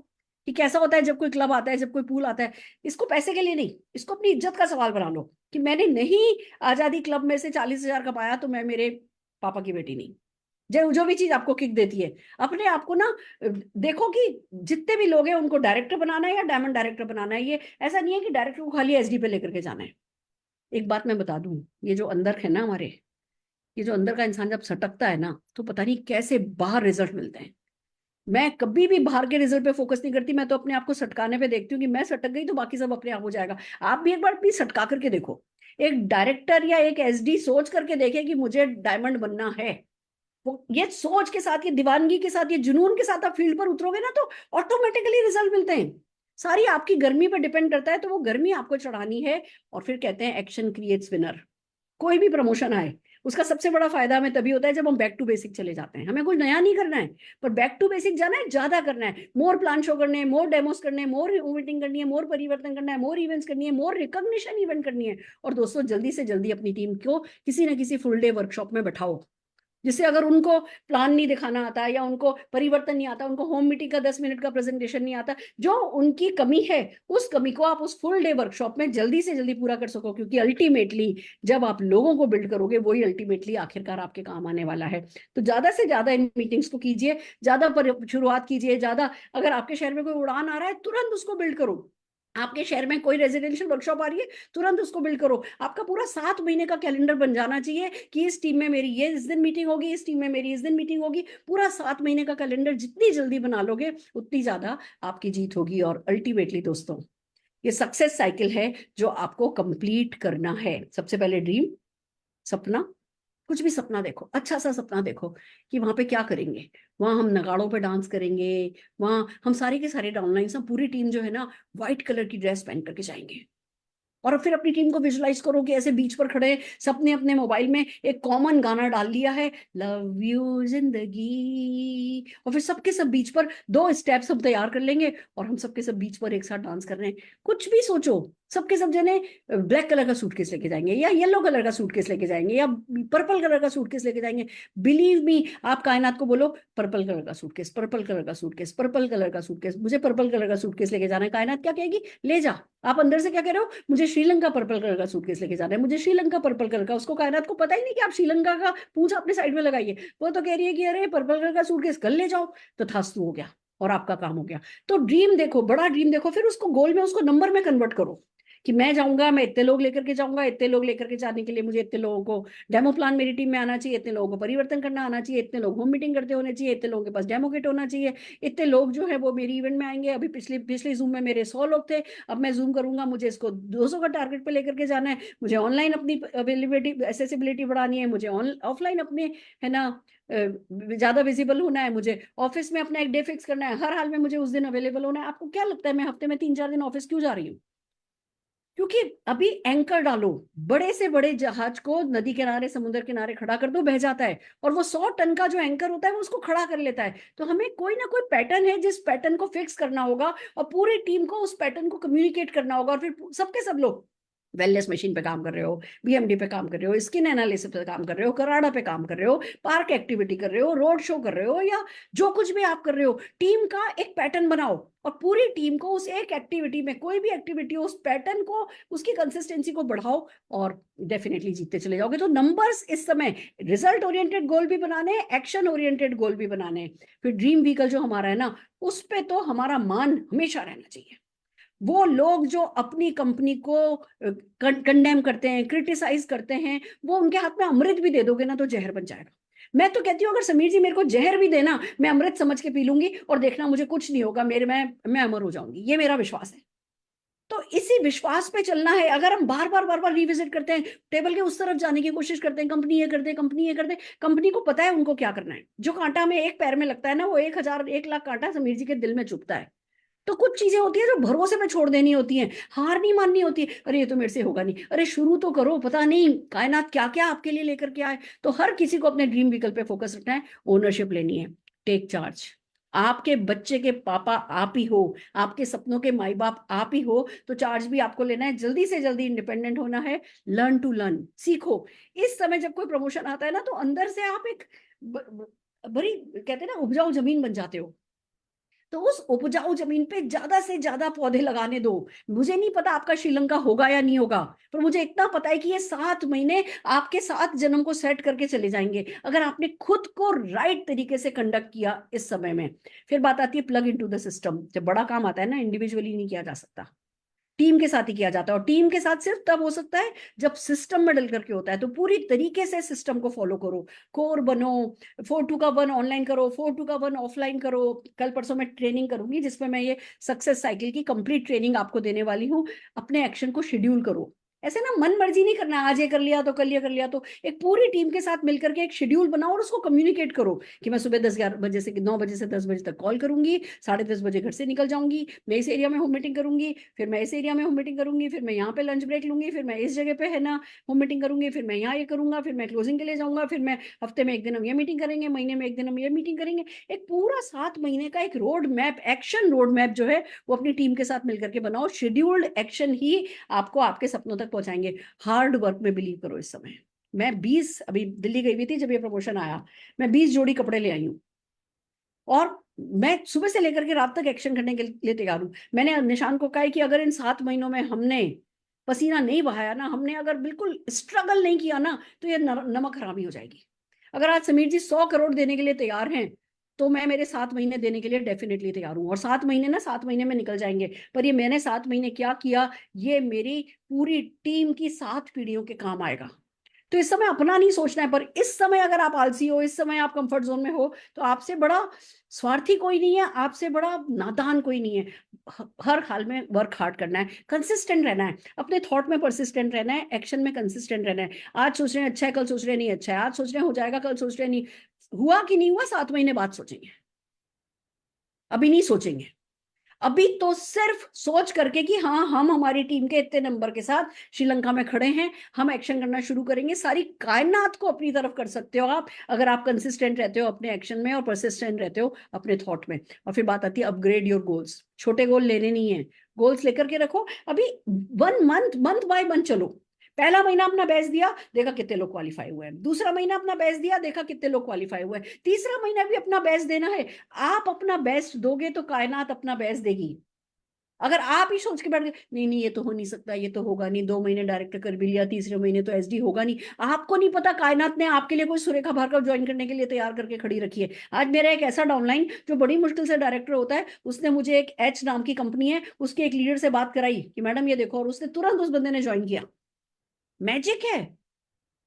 कि कैसा होता है जब कोई क्लब आता है, जब कोई पूल आता है। इसको पैसे के लिए नहीं, इसको अपनी इज्जत का सवाल बना लो कि मैंने नहीं आजादी क्लब में से 40,000 कमाया तो मैं मेरे पापा की बेटी नहीं। जो जो भी चीज आपको किक देती है, अपने आप को ना देखो कि जितने भी लोग हैं उनको डायरेक्टर बनाना है या डायमंड डायरेक्टर बनाना है। ये ऐसा नहीं है कि डायरेक्टर को खाली एसडी पे लेकर के जाना है। एक बात मैं बता दूं, ये जो अंदर है ना हमारे, ये जो अंदर का इंसान जब सटकता है ना, तो पता नहीं कैसे बाहर रिजल्ट मिलते हैं। मैं कभी भी बाहर के रिजल्ट पे फोकस नहीं करती, मैं तो अपने आप को सटकाने पे देखती हूँ कि मैं सटक गई तो बाकी सब अपने आप हो जाएगा। आप भी एक बार प्लीज सटका करके देखो, एक डायरेक्टर या एक एसडी सोच करके देखे कि मुझे डायमंड बनना है। वो ये सोच के साथ, ये दीवानगी के साथ, ये जुनून के साथ आप फील्ड पर उतरोगे ना, तो ऑटोमेटिकली रिजल्ट मिलते हैं। सारी आपकी गर्मी पर डिपेंड करता है, तो वो गर्मी आपको चढ़ानी है। और फिर कहते हैं एक्शन क्रिएट्स विनर। कोई भी प्रमोशन आए, उसका सबसे बड़ा फायदा हमें तभी होता है जब हम बैक टू बेसिक चले जाते हैं। हमें कुछ नया नहीं करना है, पर बैक टू बेसिक जाना है, ज्यादा करना है, मोर प्लान शो करने हैं, मोर डेमोस करने हैं, मोर मीटिंग करनी है, मोर परिवर्तन करना है, मोर इवेंट्स करनी है, मोर रिकॉग्निशन इवेंट करनी है। और दोस्तों, जल्दी से जल्दी अपनी टीम को किसी ना किसी फुल डे वर्कशॉप में बैठाओ, जिससे अगर उनको प्लान नहीं दिखाना आता या उनको परिवर्तन नहीं आता, उनको होम मीटिंग का 10 मिनट का प्रेजेंटेशन नहीं आता, जो उनकी कमी है, उस कमी को आप उस फुल डे वर्कशॉप में जल्दी से जल्दी पूरा कर सको। क्योंकि अल्टीमेटली जब आप लोगों को बिल्ड करोगे, वही अल्टीमेटली आखिरकार आपके काम आने वाला है। तो ज्यादा से ज्यादा इन मीटिंग्स को कीजिए, ज्यादा शुरुआत कीजिए, ज्यादा। अगर आपके शहर में कोई उड़ान आ रहा है, तुरंत उसको बिल्ड करो। आपके शहर में कोई रेजिडेंशियल वर्कशॉप आ रही है, तुरंत उसको बिल्ड करो। आपका पूरा 7 महीने का कैलेंडर बन जाना चाहिए कि इस टीम में मेरी ये इस दिन मीटिंग होगी, इस टीम में मेरी इस दिन मीटिंग होगी। पूरा 7 महीने का कैलेंडर जितनी जल्दी बना लोगे, उतनी ज्यादा आपकी जीत होगी। और अल्टीमेटली दोस्तों, ये सक्सेस साइकिल है जो आपको कंप्लीट करना है। सबसे पहले ड्रीम, सपना, कुछ भी सपना देखो, अच्छा सा सपना देखो कि वहां पे क्या करेंगे। वहां हम नगाड़ों पे डांस करेंगे, वहां हम सारे के सारे डाउनलाइन, सब पूरी टीम जो है ना, व्हाइट कलर की ड्रेस पहन करके जाएंगे। और फिर अपनी टीम को विजुलाइज करो कि ऐसे बीच पर खड़े, सबने अपने मोबाइल में एक कॉमन गाना डाल लिया है, लव यू जिंदगी, और फिर सबके सब बीच पर 2 स्टेप्स हम तैयार कर लेंगे और हम सबके सब बीच पर एक साथ डांस कर रहे हैं। कुछ भी सोचो, सबके सब जने ब्लैक कलर का सूटकेस लेके जाएंगे या येलो कलर का सूटकेस लेके जाएंगे या पर्पल कलर का सूटकेस लेके जाएंगे। बिलीव मी, आप कायनात को बोलो पर्पल कलर का सूटकेस, पर्पल कलर का सूटकेस, पर्पल कलर का सूटकेस, मुझे पर्पल कलर का सूटकेस लेके जाना है। कायनात क्या कहेगी? ले जा। आप अंदर से क्या कह रहे हो? मुझे श्रीलंका पर्पल कलर का सूटकेस लेके जाना है, मुझे श्रीलंका पर्पल कलर का। उसको कायनात को पता ही नहीं कि आप श्रीलंका का पूंछ अपने साइड में लगाइए। वो तो कह रही है कि अरे पर्पल कलर का सूटकेस कल ले जाओ। तो थास्तु हो गया और आपका काम हो गया। तो ड्रीम देखो, बड़ा ड्रीम देखो, फिर उसको गोल में, उसको नंबर में कन्वर्ट करो कि मैं जाऊंगा, मैं इतने लोग लेकर के जाऊंगा, इतने लोग लेकर के जाने के लिए मुझे इतने लोगों को डेमो प्लान मेरी टीम में आना चाहिए, इतने लोगों को परिवर्तन करना आना चाहिए, इतने लोग होम मीटिंग करते होने चाहिए, इतने लोगों के पास डेमो किट होना चाहिए, इतने लोग जो है वो मेरी इवेंट में आएंगे। अभी पिछले पिछले जूम में मेरे 100 लोग थे, अब मैं जूम करूंगा, मुझे इसको 200 का टारगेट पे लेकर के जाना है। मुझे ऑनलाइन अपनी अवेलेबिलिटी, एसेसिबिलिटी बढ़ानी है, मुझे ऑफलाइन अपने, है ना, ज्यादा विजिबल होना है, मुझे ऑफिस में अपना एक डे फिक्स करना है, हर हाल में मुझे उस दिन अवेलेबल होना है। आपको क्या लगता है मैं हफ्ते में 3-4 दिन ऑफिस क्यों जा रही हूँ? क्योंकि अभी एंकर डालो, बड़े से बड़े जहाज को नदी किनारे, समुद्र किनारे खड़ा कर दो, बह जाता है। और वो 100 टन का जो एंकर होता है वो उसको खड़ा कर लेता है। तो हमें कोई ना कोई पैटर्न है, जिस पैटर्न को फिक्स करना होगा और पूरी टीम को उस पैटर्न को कम्युनिकेट करना होगा। और फिर सबके सब लोग वेलनेस मशीन पे काम कर रहे हो, बीएमडी पे काम कर रहे हो, स्किन एनालिसिस पे काम कर रहे हो, कराडा पे काम कर रहे हो, पार्क एक्टिविटी कर रहे हो, रोड शो कर रहे हो, या जो कुछ भी आप कर रहे हो, टीम का एक पैटर्न बनाओ और पूरी टीम को उस एक एक्टिविटी में, कोई भी एक्टिविटी हो, उस पैटर्न को, उसकी कंसिस्टेंसी को बढ़ाओ और डेफिनेटली जीतते चले जाओगे। तो नंबर्स इस समय, रिजल्ट ओरिएंटेड गोल भी बनाने, एक्शन ओरिएंटेड गोल भी बनाने। फिर ड्रीम व्हीकल जो हमारा है ना, उस पे तो हमारा मान हमेशा रहना चाहिए। वो लोग जो अपनी कंपनी को कंडेम करते हैं, क्रिटिसाइज करते हैं, वो उनके हाथ में अमृत भी दे दोगे ना तो जहर बन जाएगा। मैं तो कहती हूँ अगर समीर जी मेरे को जहर भी देना, मैं अमृत समझ के पी लूंगी और देखना मुझे कुछ नहीं होगा, मैं अमर हो जाऊंगी। ये मेरा विश्वास है। तो इसी विश्वास पे चलना है। अगर हम बार बार रिविजिट करते हैं, टेबल के उस तरफ जाने की कोशिश करते हैं, कंपनी ये करते हैं, कंपनी ये करते हैं, कंपनी को पता है उनको क्या करना है। जो कांटा हमें एक पैर में लगता है ना, वो 1,000 1 लाख कांटा समीर जी के दिल में चुभता है। तो कुछ चीजें होती है जो भरोसे पे छोड़ देनी होती हैं, हार नहीं माननी होती है। अरे ये तो मेरे से होगा नहीं, अरे शुरू तो करो, पता नहीं कायनात क्या क्या आपके लिए लेकर के आए। तो हर किसी को अपने ड्रीम व्हीकल पे फोकस रखना है, ओनरशिप लेनी है, टेक चार्ज। आपके बच्चे के पापा आप ही हो, आपके सपनों के माई बाप आप ही हो, तो चार्ज भी आपको लेना है। जल्दी से जल्दी इंडिपेंडेंट होना है, लर्न टू लर्न, सीखो। इस समय जब कोई प्रमोशन आता है ना, तो अंदर से आप एक बड़ी, कहते हैं ना, उपजाऊ जमीन बन जाते हो। तो उस उपजाऊ जमीन पे ज्यादा से ज्यादा पौधे लगाने दो। मुझे नहीं पता आपका श्रीलंका होगा या नहीं होगा, पर मुझे इतना पता है कि ये 7 महीने आपके 7 जन्म को सेट करके चले जाएंगे, अगर आपने खुद को राइट तरीके से कंडक्ट किया इस समय में। फिर बात आती है प्लग इनटू द सिस्टम। जब बड़ा काम आता है ना, इंडिविजुअली नहीं किया जा सकता, टीम के साथ ही किया जाता है। और टीम के साथ सिर्फ तब हो सकता है जब सिस्टम में डल करके होता है। तो पूरी तरीके से सिस्टम को फॉलो करो, कोर बनो, 4-2 का 1 ऑनलाइन करो, 4-2 का 1 ऑफलाइन करो। कल परसों मैं ट्रेनिंग करूंगी जिसमें मैं ये सक्सेस साइकिल की कंप्लीट ट्रेनिंग आपको देने वाली हूँ। अपने एक्शन को शेड्यूल करो। ऐसे ना मन मर्जी नहीं करना, आज ये कर लिया तो कल ये कर लिया। तो एक पूरी टीम के साथ मिलकर के एक शेड्यूल बनाओ और उसको कम्युनिकेट करो कि मैं सुबह 10-11 बजे से 9 बजे से 10 बजे तक कॉल करूंगी, 10:30 बजे घर से निकल जाऊंगी, मैं इस एरिया में होम मीटिंग करूंगी, फिर मैं इस एरिया में होम मीटिंग करूंगी, फिर मैं यहाँ पे लंच ब्रेक लूंगी, फिर मैं इस जगह पे है ना होम मीटिंग करूंगी, फिर मैं यहाँ ये करूंगा, फिर मैं क्लोजिंग के लिए जाऊंगा, फिर मैं हफ्ते में 1 दिन हम ये मीटिंग करेंगे, महीने में 1 दिन हम ये मीटिंग करेंगे। एक पूरा 7 महीने का एक road map, action road map जो है, वो अपनी टीम के साथ मिलकर के बनाओ। शेड्यूल्ड एक्शन ही आपको आपके सपनों तक पहुंचाएंगे। हार्ड वर्क में बिलीव करो इस समय। मैं 20, अभी दिल्ली गई हुई थी जब ये प्रमोशन आया, मैं 20 जोड़ी कपड़े ले आई हूँ, और मैं सुबह से लेकर के रात तक एक्शन करने के लिए तैयार हूं। मैंने निशान को कहा है कि अगर इन 7 महीनों में हमने पसीना नहीं बहाया ना, हमने अगर बिल्कुल स्ट्रगल नहीं किया ना, तो ये नमक हरामी हो जाएगी। अगर आज समीर जी 100 करोड़ देने के लिए तैयार हैं, तो मैं मेरे 7 महीने देने के लिए डेफिनेटली तैयार हूँ। और 7 महीने ना, 7 महीने में निकल जाएंगे, पर ये मैंने 7 महीने क्या किया, ये मेरी पूरी टीम की 7 पीढ़ियों के काम आएगा। तो इस समय अपना नहीं सोचना है। पर इस समय अगर आप आलसी हो, इस समय आप कंफर्ट जोन में हो, तो आपसे बड़ा स्वार्थी कोई नहीं है, आपसे बड़ा नादान कोई नहीं है। हर हाल में वर्क हार्ड करना है, कंसिस्टेंट रहना है, अपने थॉट में परसिस्टेंट रहना है, एक्शन में कंसिस्टेंट रहना है। आज सोच रहे हैं अच्छा है, कल सोच रहे हैं नहीं अच्छा है, आज सोच रहे हैं हो जाएगा, कल सोच रहे हैं नहीं हुआ कि नहीं हुआ, 7 महीने बाद सोचेंगे, अभी नहीं सोचेंगे। अभी तो सिर्फ सोच करके कि हाँ, हम हमारी टीम के इतने नंबर के साथ श्रीलंका में खड़े हैं, हम एक्शन करना शुरू करेंगे। सारी कायनात को अपनी तरफ कर सकते हो आप, अगर आप कंसिस्टेंट रहते हो अपने एक्शन में और परसिस्टेंट रहते हो अपने थॉट में। और फिर बात आती है अपग्रेड योर गोल्स। छोटे गोल लेने नहीं है, गोल्स लेकर के रखो। अभी 1 मंथ, मंथ बाय मंथ चलो। पहला महीना अपना बेस्ट दिया, देखा कितने लोग क्वालिफाई हुए हैं। दूसरा महीना अपना बेस्ट दिया, देखा कितने लोग क्वालिफाई हुए हैं। तीसरा महीना भी अपना बेस्ट देना है। आप अपना बेस्ट दोगे तो कायनात अपना बेस्ट देगी। अगर आप ही सोच के बैठ गए नहीं नहीं ये तो हो नहीं सकता, ये तो होगा नहीं, 2 महीने डायरेक्टर कर भी लिया, तीसरे महीने तो एसडी होगा नहीं, आपको नहीं पता कायनात ने आपके लिए कोई सुरेखा भार्गव ज्वाइन करने के लिए तैयार करके खड़ी रखी है। आज मेरा एक ऐसा डाउनलाइन जो बड़ी मुश्किल से डायरेक्टर होता है, उसने मुझे एक एच नाम की कंपनी है, उसके एक लीडर से बात कराई कि मैडम ये देखो, और उसने तुरंत उस बंदे ने ज्वाइन किया। मैजिक है,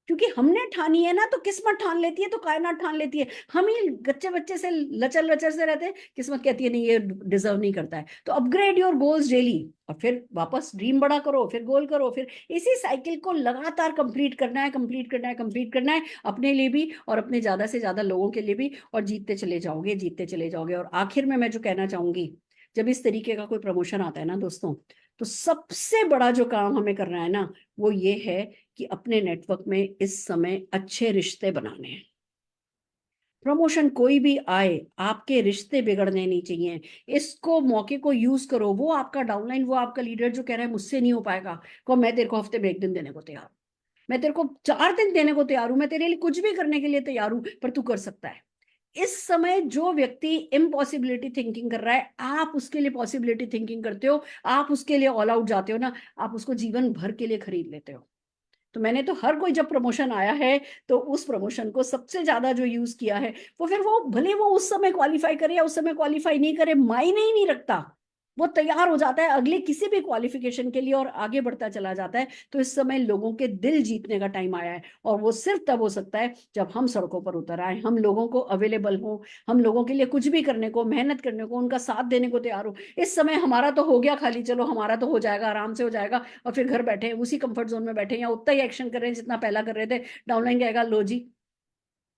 क्योंकि हमने ठानी है ना, तो किस्मत ठान लेती है, तो कायनात ठान लेती है। हम ही बच्चे बच्चे से लचर लचर से रहते हैं, किस्मत कहती है नहीं ये डिजर्व नहीं करता है। तो अपग्रेड योर गोल्स डेली, और फिर वापस ड्रीम बड़ा करो, फिर गोल करो, फिर इसी साइकिल को लगातार कंप्लीट करना है, कंप्लीट करना है, कंप्लीट करना है, अपने लिए भी और अपने ज्यादा से ज्यादा लोगों के लिए भी। और जीतते चले जाओगे, जीतते चले जाओगे। और आखिर में मैं जो कहना चाहूंगी, जब इस तरीके का कोई प्रमोशन आता है ना दोस्तों, तो सबसे बड़ा जो काम हमें करना है ना, वो ये है कि अपने नेटवर्क में इस समय अच्छे रिश्ते बनाने हैं। प्रमोशन कोई भी आए, आपके रिश्ते बिगड़ने नहीं चाहिए। इसको, मौके को यूज करो। वो आपका डाउनलाइन, वो आपका लीडर जो कह रहा है मुझसे नहीं हो पाएगा, को मैं तेरे को हफ्ते में 1 दिन देने को तैयार हूं, मैं तेरे को 4 दिन देने को तैयार हूं, मैं तेरे लिए कुछ भी करने के लिए तैयार हूं, पर तू कर सकता है। इस समय जो व्यक्ति इम्पॉसिबिलिटी थिंकिंग कर रहा है, आप उसके लिए पॉसिबिलिटी थिंकिंग करते हो, आप उसके लिए ऑल आउट जाते हो ना, आप उसको जीवन भर के लिए खरीद लेते हो। तो मैंने तो हर कोई जब प्रमोशन आया है, तो उस प्रमोशन को सबसे ज्यादा जो यूज किया है, वो फिर वो भले वो उस समय क्वालिफाई करे या उस समय क्वालिफाई नहीं करे, मायने ही नहीं रखता। वो तैयार हो जाता है अगले किसी भी क्वालिफिकेशन के लिए और आगे बढ़ता चला जाता है। तो इस समय लोगों के दिल जीतने का टाइम आया है, और वो सिर्फ तब हो सकता है जब हम सड़कों पर उतर आए, हम लोगों को अवेलेबल हो, हम लोगों के लिए कुछ भी करने को, मेहनत करने को, उनका साथ देने को तैयार हो। इस समय हमारा तो हो गया खाली, चलो हमारा तो हो जाएगा, आराम से हो जाएगा, और फिर घर बैठे उसी कंफर्ट जोन में बैठे या उतना ही एक्शन कर रहे हैं जितना पहला कर रहे थे। डाउनलाइन कहेगा लो जी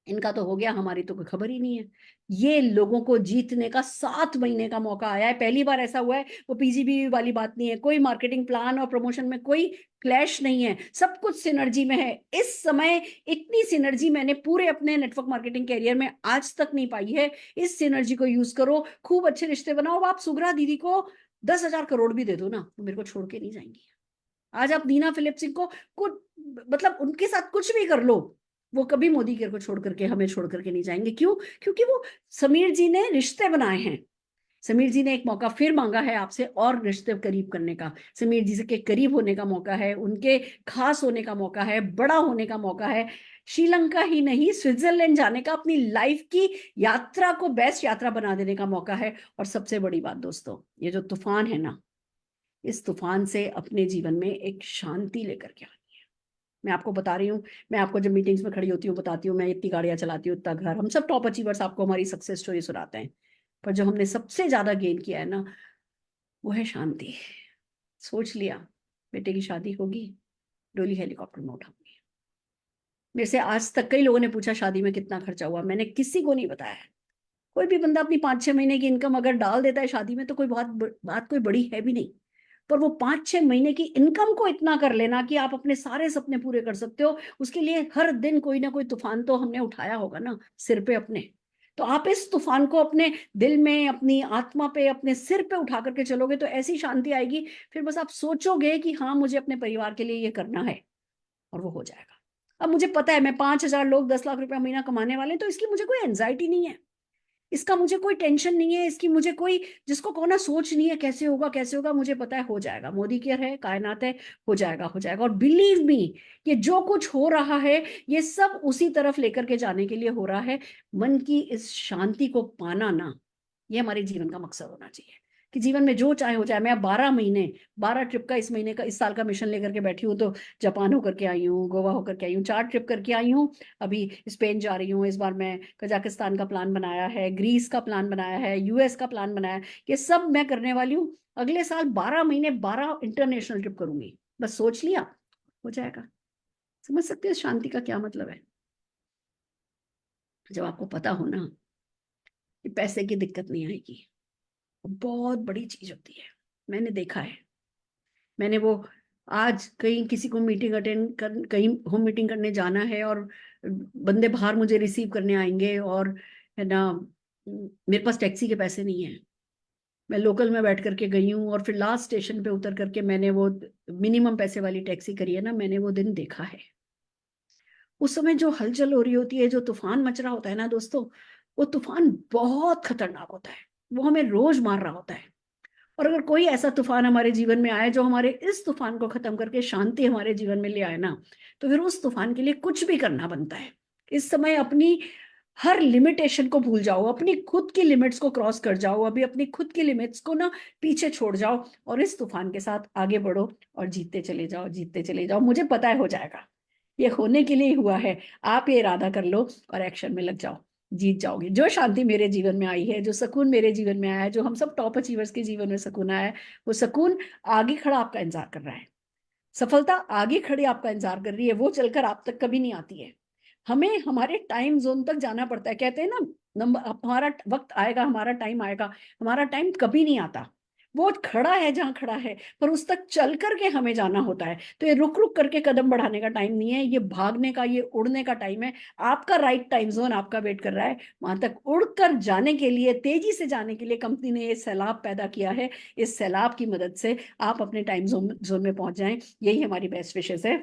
इनका तो हो गया, हमारी तो कोई खबर ही नहीं है। ये लोगों को जीतने का 7 महीने का मौका आया है, पहली बार ऐसा हुआ है। वो पीजीबी वाली बात नहीं है, कोई मार्केटिंग प्लान और प्रमोशन में कोई क्लैश नहीं है, सब कुछ सिनर्जी में है। इस समय इतनी सिनर्जी मैंने पूरे अपने नेटवर्क मार्केटिंग कैरियर में आज तक नहीं पाई है। इस सिनर्जी को यूज करो, खूब अच्छे रिश्ते बनाओ। आप सुगरा दीदी को 10,000 करोड़ भी दे दो ना, तो मेरे को छोड़ के नहीं जाएंगी। आज आप दीना फिलिप सिंह को कुछ, मतलब उनके साथ कुछ भी कर लो, वो कभी मोदी केयर को छोड़ करके, हमें छोड़ करके नहीं जाएंगे। क्यों? क्योंकि वो समीर जी ने रिश्ते बनाए हैं। समीर जी ने एक मौका फिर मांगा है आपसे और रिश्ते करीब करने का। समीर जी से के करीब होने का मौका है, उनके खास होने का मौका है, बड़ा होने का मौका है। श्रीलंका ही नहीं, स्विट्जरलैंड जाने का, अपनी लाइफ की यात्रा को बेस्ट यात्रा बना देने का मौका है। और सबसे बड़ी बात दोस्तों, ये जो तूफान है ना, इस तूफान से अपने जीवन में एक शांति लेकर के आनी है। मैं आपको बता रही हूँ, मैं आपको जब मीटिंग्स में खड़ी होती हूँ बताती हूँ, मैं इतनी गाड़ियां चलाती हूँ, इतना घर, हम सब टॉप अचीवर्स आपको हमारी सक्सेस स्टोरी सुनाते हैं, पर जो हमने सबसे ज्यादा गेन किया है ना, वो है शांति। सोच लिया बेटे की शादी होगी, डोली हेलीकॉप्टर में उठाऊंगी। मेरे से आज तक कई लोगों ने पूछा शादी में कितना खर्चा हुआ, मैंने किसी को नहीं बताया। कोई भी बंदा अपनी 5-6 महीने की इनकम अगर डाल देता है शादी में तो कोई बात कोई बड़ी है भी नहीं। पर वो 5-6 महीने की इनकम को इतना कर लेना कि आप अपने सारे सपने पूरे कर सकते हो, उसके लिए हर दिन कोई ना कोई तूफान तो हमने उठाया होगा ना सिर पे अपने। तो आप इस तूफान को अपने दिल में, अपनी आत्मा पे, अपने सिर पे उठा करके चलोगे तो ऐसी शांति आएगी, फिर बस आप सोचोगे कि हाँ मुझे अपने परिवार के लिए ये करना है, और वो हो जाएगा। अब मुझे पता है मैं 5,000 लोग 10 लाख रुपया महीना कमाने वाले हैं, तो इसकी मुझे कोई एंजाइटी नहीं है, इसका मुझे कोई टेंशन नहीं है, इसकी मुझे कोई, जिसको कोना सोच नहीं है कैसे होगा कैसे होगा, मुझे पता है हो जाएगा। मोदी केयर है, कायनात है, हो जाएगा हो जाएगा। और बिलीव मी, ये जो कुछ हो रहा है ये सब उसी तरफ लेकर के जाने के लिए हो रहा है। मन की इस शांति को पाना ना, ये हमारे जीवन का मकसद होना चाहिए कि जीवन में जो चाहे हो जाए। मैं 12 महीने, 12 ट्रिप का इस महीने का, इस साल का मिशन लेकर के बैठी हूँ। तो जापान होकर के आई हूँ, गोवा होकर के आई हूँ, 4 ट्रिप करके आई हूँ। अभी स्पेन जा रही हूँ, इस बार मैं कजाकिस्तान का प्लान बनाया है, ग्रीस का प्लान बनाया है, यूएस का प्लान बनाया है। ये सब मैं करने वाली हूँ। अगले साल 12 महीने 12 इंटरनेशनल ट्रिप करूंगी। बस सोच लिया, हो जाएगा। समझ सकते हो शांति का क्या मतलब है? जब आपको पता हो ना कि पैसे की दिक्कत नहीं आएगी, बहुत बड़ी चीज होती है। मैंने देखा है, मैंने वो आज कहीं किसी को मीटिंग अटेंड कर, कहीं होम मीटिंग करने जाना है और बंदे बाहर मुझे रिसीव करने आएंगे, और है ना मेरे पास टैक्सी के पैसे नहीं है। मैं लोकल में बैठ करके गई हूँ और फिर लास्ट स्टेशन पे उतर करके मैंने वो मिनिमम पैसे वाली टैक्सी करी है ना, मैंने वो दिन देखा है। उस समय जो हलचल हो रही होती है, जो तूफान मच रहा होता है ना दोस्तों, वो तूफान बहुत खतरनाक होता है, वो हमें रोज मार रहा होता है। और अगर कोई ऐसा तूफान हमारे जीवन में आए जो हमारे इस तूफान को खत्म करके शांति हमारे जीवन में ले आए ना, तो फिर उस तूफान के लिए कुछ भी करना बनता है। इस समय अपनी हर लिमिटेशन को भूल जाओ, अपनी खुद की लिमिट्स को क्रॉस कर जाओ, अभी अपनी खुद की लिमिट्स को ना पीछे छोड़ जाओ और इस तूफान के साथ आगे बढ़ो और जीतते चले जाओ, जीतते चले जाओ। मुझे पता है हो जाएगा, ये होने के लिए ही हुआ है। आप ये इरादा कर लो और एक्शन में लग जाओ, जीत जाओगे। जो शांति मेरे जीवन में आई है, जो सुकून मेरे जीवन में आया है, जो हम सब टॉप अचीवर्स के जीवन में सुकून आया है, वो सुकून आगे खड़ा आपका इंतजार कर रहा है। सफलता आगे खड़ी आपका इंतजार कर रही है, वो चलकर आप तक कभी नहीं आती है। हमें हमारे टाइम जोन तक जाना पड़ता है। कहते हैं ना, नंबर हमारा वक्त आएगा, हमारा टाइम आएगा, हमारा टाइम कभी नहीं आता। वो खड़ा है जहां खड़ा है, पर उस तक चल करके हमें जाना होता है। तो ये रुक रुक करके कदम बढ़ाने का टाइम नहीं है, ये भागने का, ये उड़ने का टाइम है। आपका राइट टाइम जोन आपका वेट कर रहा है। वहां तक उड़कर जाने के लिए, तेजी से जाने के लिए कंपनी ने ये सैलाब पैदा किया है। इस सैलाब की मदद से आप अपने टाइम जोन में पहुंच जाएं, यही हमारी बेस्ट विशेष है।